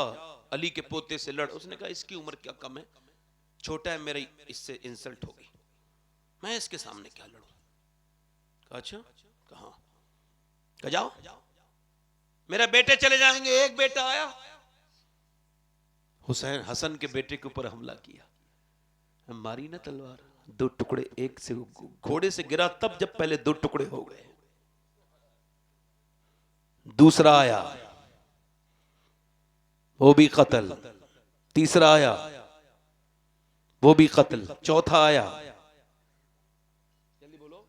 अली के पोते से लड़। उसने कहा इसकी उम्र क्या कम है, छोटा है, मेरी इससे इंसल्ट होगी, मैं इसके सामने क्या लड़ूं। कहा अच्छा, कहा कहा जाओ मेरे बेटे चले जाएंगे। एक बेटा आया, हुसैन हसन के बेटे के ऊपर हमला किया, मारी ना तलवार, 2 टुकड़े, एक से घोड़े से गिरा तब जब पहले 2 टुकड़े हो गए। दूसरा आया, वो भी कत्ल। तीसरा आया, वो भी कत्ल। चौथा आया, जल्दी बोलो,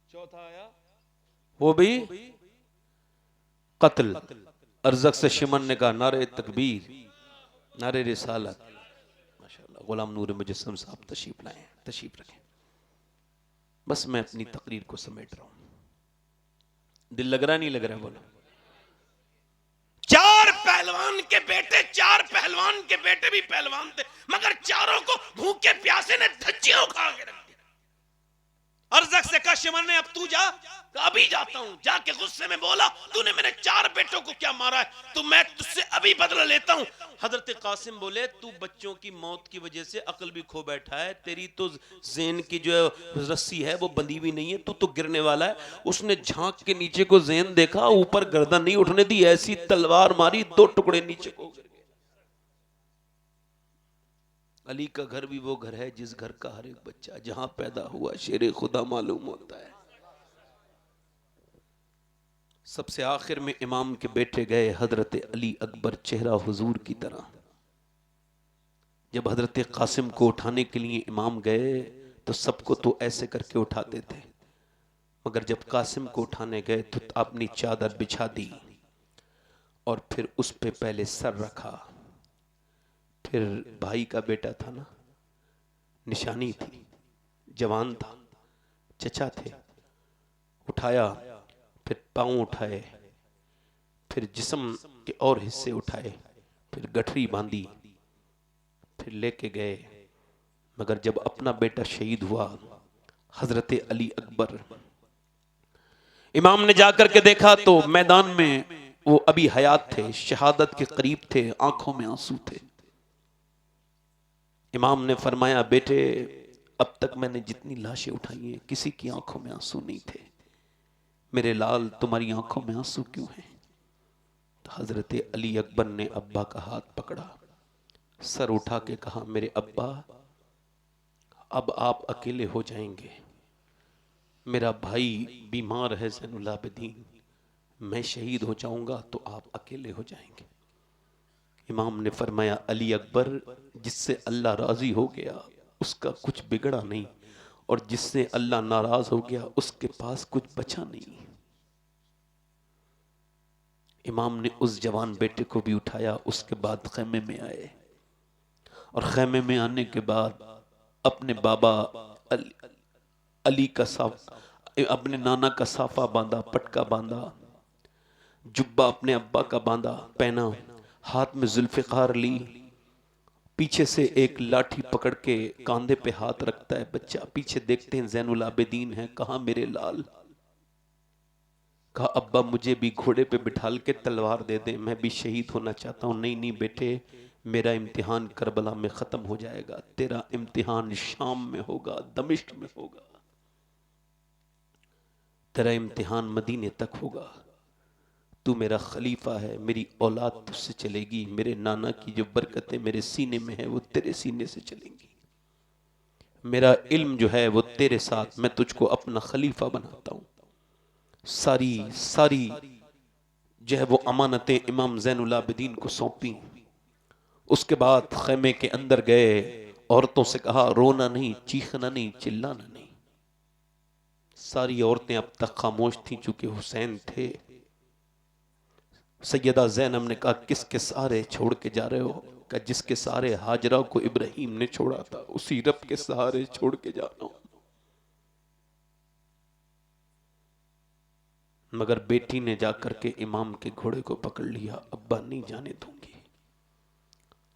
चौथा आया, वो भी कत्ल। अर्जक से शिमन ने कहा नारे तकबीर, नारे रिसालत। गुलाम नूर मुजस्सम साहब तशरीफ लाए, तशरीफ रखें। बस मैं अपनी तकरीर को समेट रहा हूं। दिल लग रहा नहीं लग रहा? बोलो। 4 पहलवान के बेटे, 4 पहलवान के बेटे भी पहलवान थे, मगर चारों को भूखे प्यासे ने धज्जियां उखाड़ के रख दिया। अर्जक से कहा शिमर ने अब तू जा, तो अभी जाता हूं। जाके गुस्से में बोला तूने मेरे 4 बेटों को क्या मारा है, तो मैं तुझसे अभी बदला लेता हूं। हजरत कासिम बोले तू बच्चों की मौत की वजह से अकल भी खो बैठा है, तेरी तो ज़ेन की जो रस्सी है वो बंधी हुई नहीं है, तू तो गिरने वाला है। उसने झांक के नीचे को ज़ेन देखा, ऊपर गर्दन नहीं उठने दी, ऐसी तलवार मारी 2 टुकड़े नीचे को गिर गए। अली का घर भी वो घर है जिस घर का हर एक बच्चा जहां पैदा हुआ शेरे खुदा मालूम होता है। सबसे आखिर में इमाम के बेटे गए, हजरत अली अकबर, चेहरा हुजूर की तरह। जब हजरत कासिम को उठाने के लिए इमाम गए तो सबको तो ऐसे करके उठाते थे, मगर जब कासिम को उठाने गए तो अपनी चादर बिछा दी और फिर उस पे पहले सर रखा। फिर भाई का बेटा था ना, निशानी थी, जवान था, चचा थे, उठाया, फिर पांव उठाए, फिर जिस्म के और हिस्से उठाए, फिर गठरी बांधी, फिर लेके गए। मगर जब अपना बेटा शहीद हुआ, हजरत अली अकबर। इमाम ने जाकर के देखा तो मैदान में वो अभी हयात थे, शहादत के करीब थे, आंखों में आंसू थे। इमाम ने फरमाया, बेटे अब तक मैंने जितनी लाशें उठाई हैं किसी की आंखों में आंसू नहीं थे, मेरे लाल तुम्हारी आंखों में आंसू क्यों हैं? तो हजरत अली अकबर ने अब्बा का हाथ पकड़ा, सर उठा के कहा, मेरे अब्बा अब आप अकेले हो जाएंगे, मेरा भाई बीमार है ज़ैनुल आबिदीन, मैं शहीद हो जाऊंगा तो आप अकेले हो जाएंगे। इमाम ने फरमाया, अली अकबर जिससे अल्लाह राजी हो गया उसका कुछ बिगड़ा नहीं, और जिससे अल्लाह नाराज हो गया उसके पास कुछ बचा नहीं। इमाम ने उस जवान बेटे को भी उठाया, उसके बाद खैमे में आए, और खैमे में आने के बाद अपने बाबा अली का अपने नाना का साफा बांधा, पटका बांधा, जुब्बा अपने अब्बा का बांधा पहना, हाथ में जुल्फ़िकार ली, पीछे से एक लाठी पकड़ के कांधे पे हाथ रखता है बच्चा, पीछे देखते हैं ज़ैनुल आबिदीन है, कहा मेरे लाल? कहा अब्बा मुझे भी घोड़े पे बिठाल के तलवार दे दे, मैं भी शहीद होना चाहता हूँ। नहीं नहीं बेटे, मेरा इम्तिहान करबला में ख़त्म हो जाएगा, तेरा इम्तिहान शाम में होगा, दमिश्क में होगा, तेरा इम्तिहान मदीने तक होगा, तू मेरा खलीफा है, मेरी औलाद तुझसे चलेगी, मेरे नाना की जो बरकतें मेरे सीने में है वो तेरे सीने से चलेंगी, मेरा इल्म जो है वो तेरे साथ, मैं तुझको अपना खलीफा बनाता हूँ। सारी सारी जो है वो अमानतें इमाम ज़ैनुल आबिदीन को सौंपी। उसके बाद खैमे के अंदर गए, औरतों से कहा रोना नहीं, चीखना नहीं, चिल्लाना नहीं। सारी औरतें अब तक खामोश थीं चूंकि हुसैन थे। सैयदा ज़ैनब ने कहा किसके सहारे छोड़ के जा रहे हो? कहा जिसके सहारे हाजरा को इब्राहिम ने छोड़ा था, उसी रब के सहारे छोड़ के जा रहा हूं। मगर बेटी ने जाकर के इमाम के घोड़े को पकड़ लिया, अब्बा नहीं जाने दूंगी।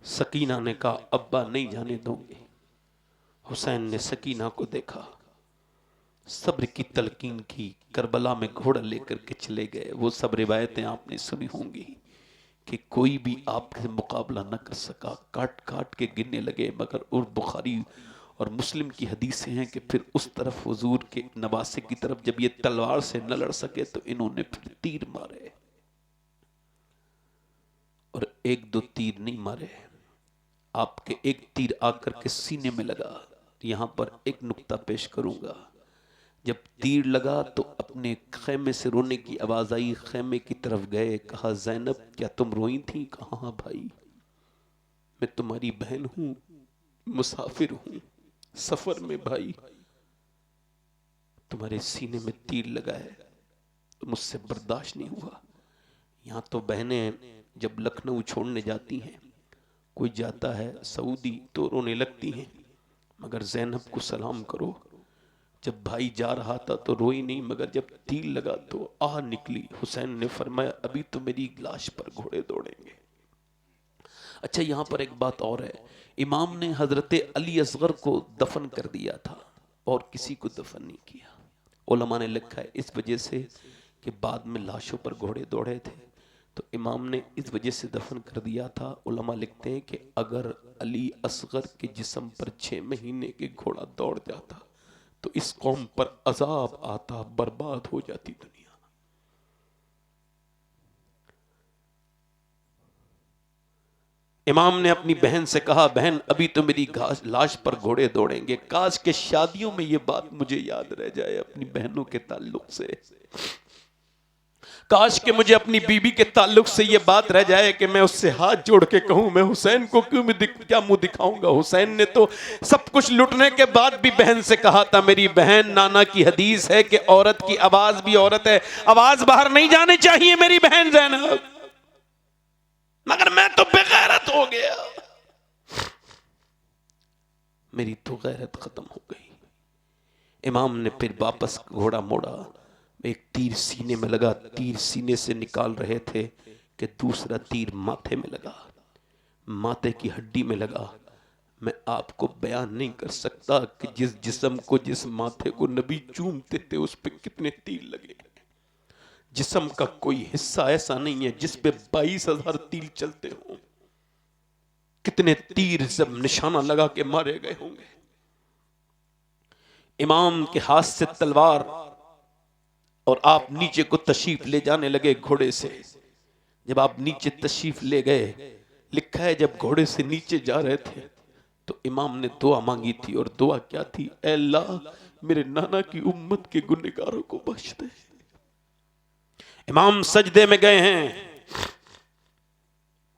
सकीना ने कहा अब्बा नहीं जाने दूंगी। हुसैन ने सकीना को देखा, सब्र की तलकीन की, करबला में घोड़ा लेकर के चले गए। वो सब रिवायतें आपने सुनी होंगी कि कोई भी आपसे मुकाबला न कर सका, काट काट के गिरने लगे। मगर और बुखारी और मुस्लिम की हदीसें हैं कि फिर उस तरफ हुजूर के नवासे की तरफ जब ये तलवार से न लड़ सके तो इन्होंने फिर तीर मारे, और एक दो तीर नहीं मारे, आपके एक तीर आकर के सीने में लगा। यहां पर एक नुक्ता पेश करूंगा, जब तीर लगा तो अपने खैमे से रोने की आवाज आई, खैमे की तरफ गए, कहा ज़ैनब क्या तुम रोई थी? कहा हाँ भाई, मैं तुम्हारी बहन हूं, मुसाफिर हूं, सफर में भाई, तुम्हारे सीने में तीर लगा है तो मुझसे बर्दाश्त नहीं हुआ। यहां तो बहनें जब लखनऊ छोड़ने जाती हैं, कोई जाता है सऊदी तो रोने लगती हैं, मगर ज़ैनब को सलाम करो, जब भाई जा रहा था तो रोई नहीं, मगर जब तीर लगा तो आह निकली। हुसैन ने फरमाया अभी तो मेरी लाश पर घोड़े दौड़ेंगे। अच्छा, यहां पर एक बात और है, इमाम ने हजरत अली असगर को दफन कर दिया था और किसी को दफन नहीं किया। उलमा ने लिखा है इस वजह से कि बाद में लाशों पर घोड़े दौड़े थे, तो इमाम ने इस वजह से दफन कर दिया था। उलमा लिखते हैं कि अगर अली असगर के जिस्म पर 6 महीने के घोड़ा दौड़ जाता तो इस कौम पर अजाब आता, बर्बाद हो जाती दुनिया। इमाम ने अपनी बहन से कहा बहन अभी तो मेरी लाश पर घोड़े दौड़ेंगे। काश के शादियों में ये बात मुझे याद रह जाए अपनी बहनों के ताल्लुक से, काश के मुझे अपनी बीबी के ताल्लुक से ये बात रह जाए कि मैं उससे हाथ जोड़ के कहूं मैं हुसैन को क्या मुंह दिखाऊंगा। हुसैन ने तो सब कुछ लुटने के बाद भी बहन से कहा था मेरी बहन, नाना की हदीस है कि औरत की आवाज भी औरत है, आवाज बाहर नहीं जानी चाहिए मेरी बहन ज़ैनब, मगर मैं तो बेगैरत हो गया, मेरी तो गैरत खत्म हो गई। इमाम ने फिर वापस घोड़ा मोड़ा, एक तीर सीने में लगा, तीर सीने से निकाल रहे थे कि दूसरा तीर माथे में लगा, माथे की हड्डी में लगा। मैं आपको बयान नहीं कर सकता कि जिस जिस्म को, जिस माथे को नबी चूमते थे उस पे कितने तीर लगे। जिस्म का कोई हिस्सा ऐसा नहीं है जिस पे 22,000 तीर चलते हों। कितने तीर सब निशाना लगा के मारे गए होंगे। इमाम के हाथ से तलवार और आप नीचे को तशरीफ ले जाने लगे घोड़े से। जब आप नीचे तशरीफ ले गए, लिखा है जब घोड़े से नीचे जा रहे थे तो इमाम ने दुआ मांगी थी, और दुआ क्या थी? ऐ अल्लाह मेरे नाना की उम्मत के गुनहगारों को बख्श दे। इमाम सजदे में गए हैं,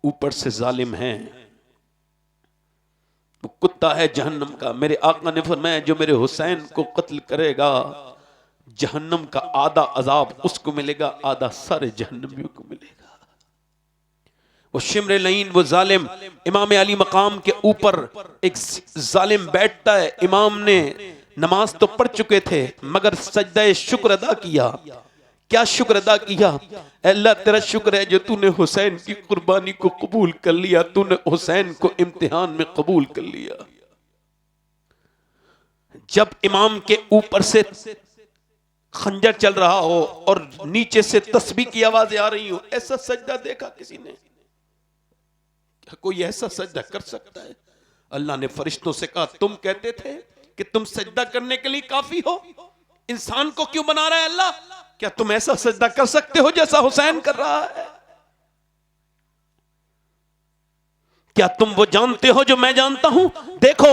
ऊपर से जालिम है, वो कुत्ता है जहन्नम का। मेरे आका ने फरमाया जो मेरे हुसैन को कत्ल करेगा जहन्नम का आधा अजाब उसको मिलेगा, आधा सारे जहन्नमियों को मिलेगा। वो शिमर लईन, वो जालिम, इमाम अली मकाम के ऊपर एक जालिम बैठता है। इमाम ने नमाज तो पढ़ चुके थे मगर सजदा शुक्र अदा किया। क्या शुक्र अदा किया? अल्लाह तेरा शुक्र है जो तूने हुसैन की कुर्बानी को कबूल कर लिया, तूने हुसैन को इम्तिहान में कबूल कर लिया। जब इमाम के ऊपर से खंजर चल रहा हो और नीचे से तस्बीह की आवाजें आ रही हो, ऐसा सजदा देखा किसी ने? कोई ऐसा सजदा कर सकता है? अल्लाह ने फरिश्तों से कहा तुम कहते थे कि तुम सजदा करने के लिए काफी हो, इंसान को क्यों बना रहा है अल्लाह? क्या तुम ऐसा सजदा कर सकते हो जैसा हुसैन कर रहा है? क्या तुम वो जानते हो जो मैं जानता हूं? देखो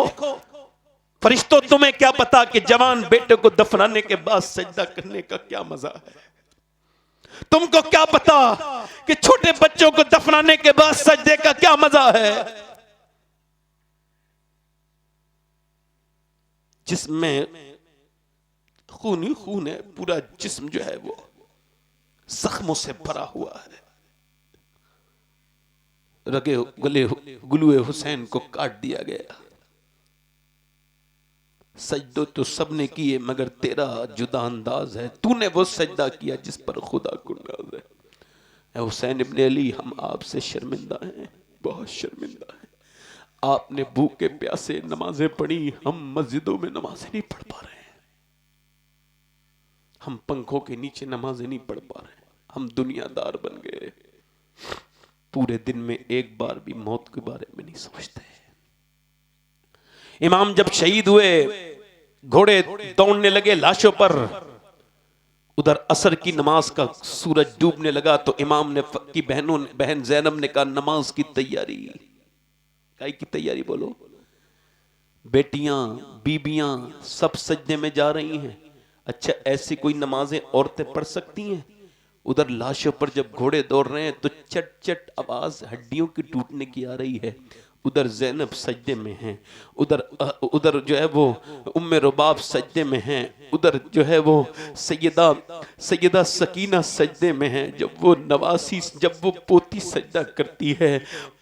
फरिश्तों, तुम्हें क्या पता कि जवान बेटे को दफनाने के बाद सजदा करने का क्या मजा है? तुमको क्या पता कि छोटे बच्चों को दफनाने के बाद सजदे का क्या मजा है? जिसमें खून ही खून है, पूरा जिस्म जो है वो जख्मों से भरा हुआ है। रगे गले गुलुए हुसैन को काट दिया गया। सजदो तो सबने किए मगर तेरा जुदा अंदाज है, तूने वो सजदा किया जिस पर खुदा को नाज है। हुसैन इब्ने अली, हम आपसे शर्मिंदा हैं, बहुत शर्मिंदा हैं। आपने भूखे प्यासे नमाजें पढ़ी, हम मस्जिदों में नमाजें नहीं पढ़ पा रहे हैं। हम पंखों के नीचे नमाजें नहीं पढ़ पा रहे हैं। हम दुनियादार बन गए, पूरे दिन में एक बार भी मौत के बारे में नहीं सोचते। इमाम जब शहीद हुए, घोड़े दौड़ने लगे लाशों पर, उधर असर की नमाज का सूरज डूबने लगा तो इमाम ने की बहन ज़ैनब ने कहा नमाज की तैयारी। काय की तैयारी बोलो? बेटियां बीबियां सब सजदे में जा रही हैं। अच्छा, ऐसी कोई नमाजें औरतें पढ़ सकती हैं? उधर लाशों पर जब घोड़े दौड़ रहे हैं तो चट चट आवाज हड्डियों की टूटने की आ रही है। उधर ज़ैनब सजदे में हैं, उधर जो है वो उम्मे रुबाब सजदे में हैं, उधर जो है वो सैयदा सकीना सजदे में हैं। जब वो नवासी, जब वो पोती सजदा करती है,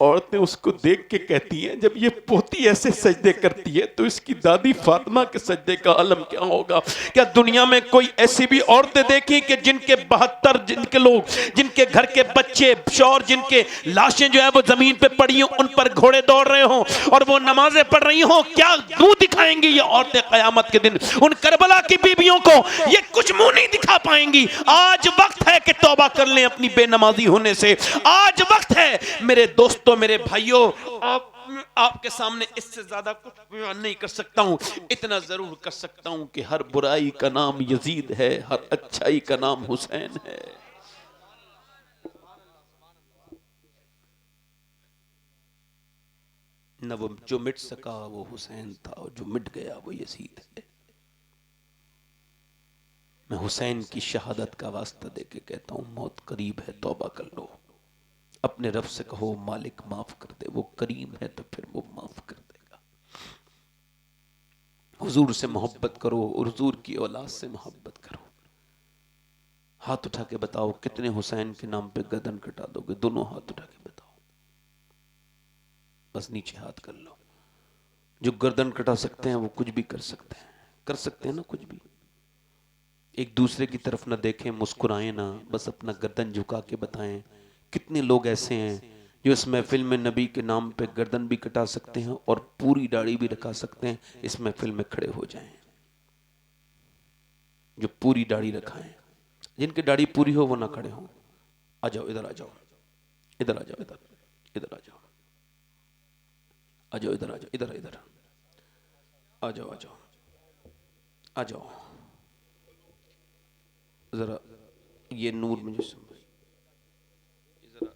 औरतें उसको देख के कहती हैं जब ये पोती ऐसे सजदे करती है तो इसकी दादी फातिमा के सजदे का आलम क्या होगा? क्या दुनिया में कोई ऐसी भी औरतें देखी कि जिनके 72 जिनके लोग, जिनके घर के बच्चे शौहर, जिनके लाशें जो है वो जमीन पे पड़ी हो, उन पर घोड़े दौड़ रहे हो और वो नमाजें पढ़ रही हो? क्या मुंह दिखाएंगी ये औरतें कयामत के दिन? उन करबला की बीबियों को ये कुछ मुंह नहीं दिखा पाएंगी। आज वक्त है कि तौबा कर लें अपनी बेनमाजी होने से। आज वक्त है मेरे दोस्तों, मेरे भाइयों, आपके सामने इससे ज्यादा कुछ बयान नहीं कर सकता हूं। इतना जरूर कर सकता हूं कि हर बुराई का नाम यजीद है, हर अच्छाई का नाम हुसैन है। न वो जो मिट सका वो हुसैन था, और जो मिट गया वो यजीद है। मैं हुसैन की शहादत का वास्ता देके कहता हूं, मौत करीब है, तौबा कर लो। अपने रब से कहो मालिक माफ कर दे, वो करीम है तो फिर वो माफ कर देगा। हुजूर से मोहब्बत करो और हुजूर की औलाद से मोहब्बत करो। हाथ उठा के बताओ कितने हुसैन के नाम पे गर्दन कटा दोगे? दोनों हाथ उठा के बताओ, बस नीचे हाथ कर लो। जो गर्दन कटा सकते हैं वो कुछ भी कर सकते हैं, कर सकते हैं ना कुछ भी। एक दूसरे की तरफ ना देखें, मुस्कुराएं ना, बस अपना गर्दन झुका के बताएं। कितने लोग ऐसे हैं जो इस महफिल में नबी के नाम पे गर्दन भी कटा सकते हैं और पूरी दाढ़ी भी रखा सकते हैं, इस महफिल में खड़े हो जाएं। जो पूरी दाढ़ी रखाएं, जिनकी दाढ़ी पूरी हो वो ना खड़े हों। आ जाओ, इधर आ जाओ, इधर आ जाओ, इधर इधर आ जाओ, आ जाओ, इधर आ जाओ, इधर इधर आ जाओ, आ जाओ, आ जाओ। जरा ये नूर मुझे जरा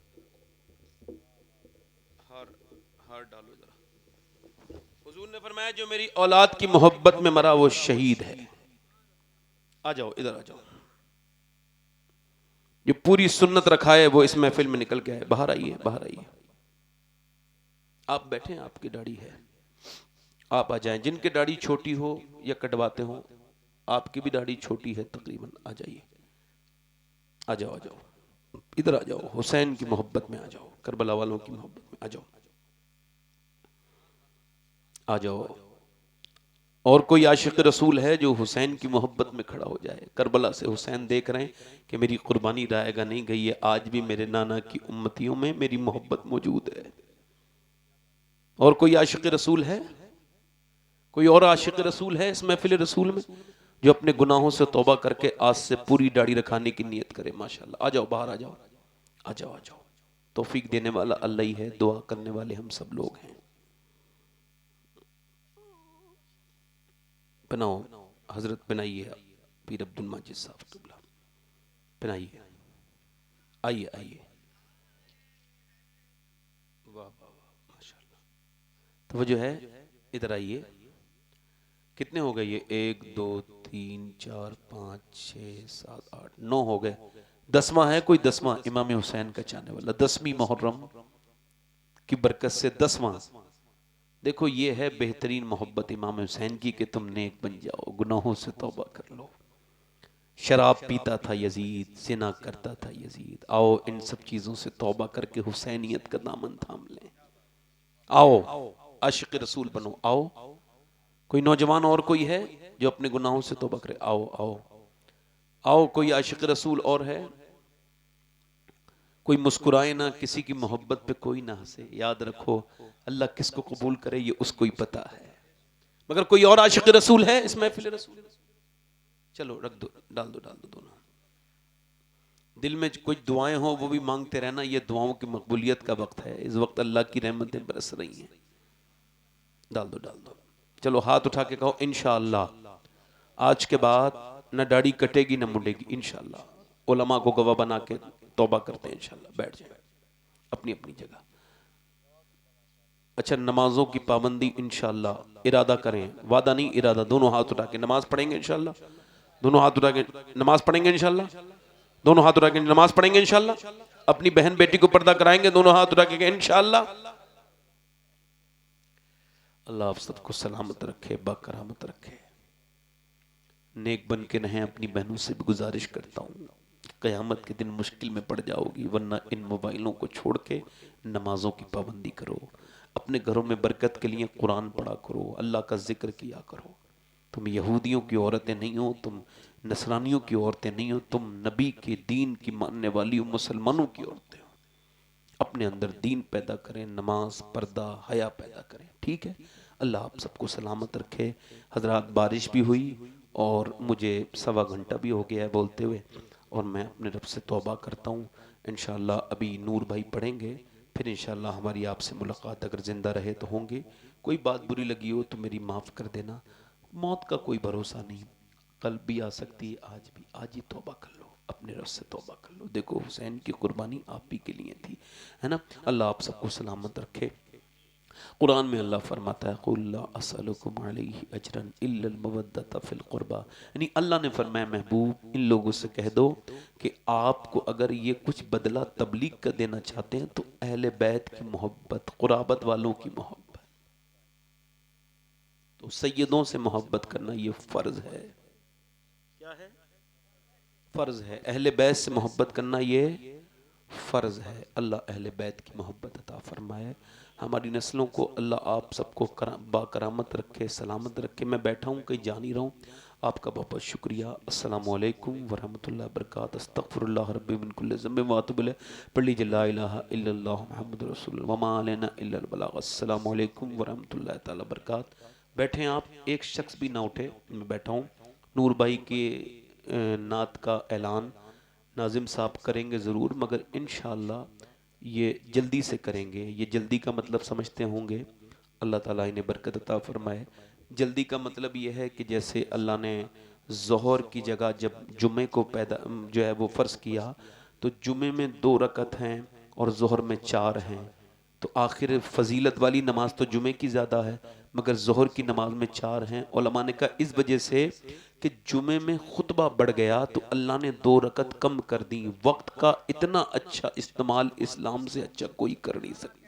हार डालो जरा। हुजूर ने फरमाया जो मेरी औलाद की मोहब्बत में मरा वो शहीद है। आ जाओ, इधर आ जाओ। जो पूरी सुन्नत रखा है वो इस महफिल में निकल के आए। बाहर आइए, बाहर आइए। आप बैठे, आपकी दाढ़ी है, आप आ जाएं। जिनकी दाढ़ी छोटी हो या कटवाते हो, आपकी भी दाढ़ी छोटी है तकरीबन, आ जाइए, आ जाओ, आ जाओ, इधर आ जाओ। हुसैन की मोहब्बत में आ जाओ, करबला वालों की मोहब्बत में आ जाओ, आ जाओ। और कोई आशिक रसूल है जो हुसैन की मोहब्बत में खड़ा हो जाए? करबला से हुसैन देख रहे हैं कि मेरी कुर्बानी रायगा नहीं गई है, आज भी मेरे नाना की उम्मतियों में मेरी मोहब्बत मौजूद है। और कोई आशिक रसूल है? कोई और आशिक रसूल है इस महफिल रसूल में जो अपने गुनाहों से तौबा करके आज से पूरी दाढ़ी रखाने की नियत करे? माशाल्लाह। आ जाओ, बाहर आ जाओ, आ जाओ, आ जाओ। तौफीक देने वाला अल्लाह ही है, दुआ करने वाले हम सब लोग हैं। बनाओ हजरत, बनाइए। पीर अब्दुल माजिद साहब बनाइए। आइए, आइए। वाह वाह वाह, माशाल्लाह। तो वो जो है, इधर आइए। कितने हो गए ये? 1 2 3 4 5 6 7 8 9 हो गए। 10वां है कोई? 10वां इमाम हुसैन का चाहने वाला, 10वीं मुहर्रम की बरकत से 10वां। देखो ये है बेहतरीन मोहब्बत इमाम हुसैन की कि तुम नेक बन जाओ, गुनाहों से तौबा कर लो। शराब पीता था यजीद, जिना करता था यजीद। आओ इन सब चीजों से तौबा करके हुसैनियत का दामन थाम लें। आओ आशिक रसूल बनो। आओ। कोई नौजवान और कोई है जो अपने गुनाहों से तौबा करे? आओ, आओ, आओ। कोई आशिक रसूल और है? कोई मुस्कुराए ना, किसी की मोहब्बत पे कोई ना हंसे। याद रखो अल्लाह किसको कबूल करे ये उसको ही पता है। मगर कोई और आशिक रसूल है इस महफिल रसूल? चलो रख दो, डाल दो, डाल दो दोनों। दिल में कोई दुआएं हो वो भी मांगते रहना। ये दुआओं की मकबूलियत का वक्त है। इस वक्त अल्लाह की रहमतें बरस रही हैं। डाल दो, डाल दो। चलो हाथ उठा के कहो इंशाअल्लाह आज के बाद न दाढ़ी कटेगी न मुड़ेगी इंशाअल्लाह। उलमा को गवाह बना के तौबा करते हैं इंशाअल्लाह। बैठ जाए अपनी अपनी जगह। अच्छा, नमाजों की पाबंदी इंशाअल्लाह इरादा करें, वादा नहीं इरादा। दोनों हाथ उठा के नमाज पढ़ेंगे इंशाअल्लाह। दोनों हाथ उठा के नमाज पढ़ेंगे इंशाअल्लाह। दोनों हाथ उठा के नमाज पढ़ेंगे इंशाअल्लाह। अपनी बहन बेटी को पर्दा कराएंगे, दोनों हाथ उठा के इंशाअल्लाह। अल्लाह आप सबको सलामत रखे, बाकरामत रखे, नेक बन के रहें। अपनी बहनों से भी गुजारिश करता हूँ, क़यामत के दिन मुश्किल में पड़ जाओगी, वरना इन मोबाइलों को छोड़ के नमाजों की पाबंदी करो। अपने घरों में बरकत के लिए कुरान पढ़ा करो, अल्लाह का जिक्र किया करो। तुम यहूदियों की औरतें नहीं हो, तुम नसरानियों की औरतें नहीं हो, तुम नबी के दीन की मानने वाली हो, मुसलमानों की औरतें हो। अपने अंदर दीन पैदा करें, नमाज, पर्दा, हया पैदा करें। ठीक है, अल्लाह आप सबको सलामत रखे। हजरात बारिश भी हुई और मुझे 1.25 घंटा भी हो गया है बोलते हुए, और मैं अपने रब से तौबा करता हूँ। इंशाअल्लाह अभी नूर भाई पढ़ेंगे, फिर इंशाअल्लाह हमारी आपसे मुलाकात अगर ज़िंदा रहे तो होंगे। कोई बात बुरी लगी हो तो मेरी माफ़ कर देना। मौत का कोई भरोसा नहीं, कल भी आ सकती है, आज भी। आज ही तौबा कर लो, अपने रब से तौबा कर लो। देखो हुसैन की कुर्बानी आप ही के लिए थी, है ना। अल्लाह आप सबको सलामत रखे। कुरान में अल्लाह फरमाता है कुल ला असअलुकुम अलैहि अजरन इल्लल मवद्दत फिल कुर्बा, यानी अल्लाह ने फरमाया महबूब इन लोगों से कह दो कि आपको अगर ये कुछ बदला तबलीग का देना चाहते हैं तो अहले बैत की मोहब्बत, कुराबत वालों की मोहब्बत। तो सैयदों से मोहब्बत करना ये फर्ज है। क्या है? फर्ज है। अहले बैत से मोहब्बत करना ये फर्ज है। अल्लाह अहले बैत की मोहब्बत अता फरमाए। हमारी नस्लों को अल्लाह आप सबको बाकरामत रखे, सलामत रखे। मैं बैठा हूँ कहीं जा नहीं रहा हूँ, आपका बहुत बहुत शुक्रिया। अस्सलामु अलैकुम वरहमतुल्लाहि वबरकातुहू। अस्तगफिरुल्लाह रब्बी मिन कुल्लि ज़ंबिन व अतूबु इलैह। पढ़ लीजिए ला इलाहा इल्लल्लाह मुहम्मदुर रसूलुल्लाह व मा अलैना इल्लल बलाग। अस्सलामु अलैकुम वरहमतुल्लाहि ताला वबरकातुहू। बैठें आप, एक शख्स भी ना उठे, मैं बैठा हूँ। नूर भाई के नात का ऐलान नाजिम साहब करेंगे ज़रूर, मगर इंशाअल्लाह ये जल्दी से करेंगे। ये जल्दी का मतलब समझते होंगे, अल्लाह ताला इन्हें बरकत अता फरमाए। जल्दी का मतलब ये है कि जैसे अल्लाह ने ज़ोहर की जगह जब जुमे को पैदा जो है वो फ़र्ज़ किया, तो जुमे में 2 रकत हैं और ज़ोहर में 4 हैं। तो आखिर फ़जीलत वाली नमाज तो जुमे की ज़्यादा है, मगर ज़ोहर की नमाज में 4 हैं। उलमा ने कहा इस वजह से कि जुमे में खुतबा बढ़ गया तो अल्लाह ने 2 रकत कम कर दी। वक्त का इतना अच्छा इस्तेमाल इस्लाम से अच्छा कोई कर नहीं सकता।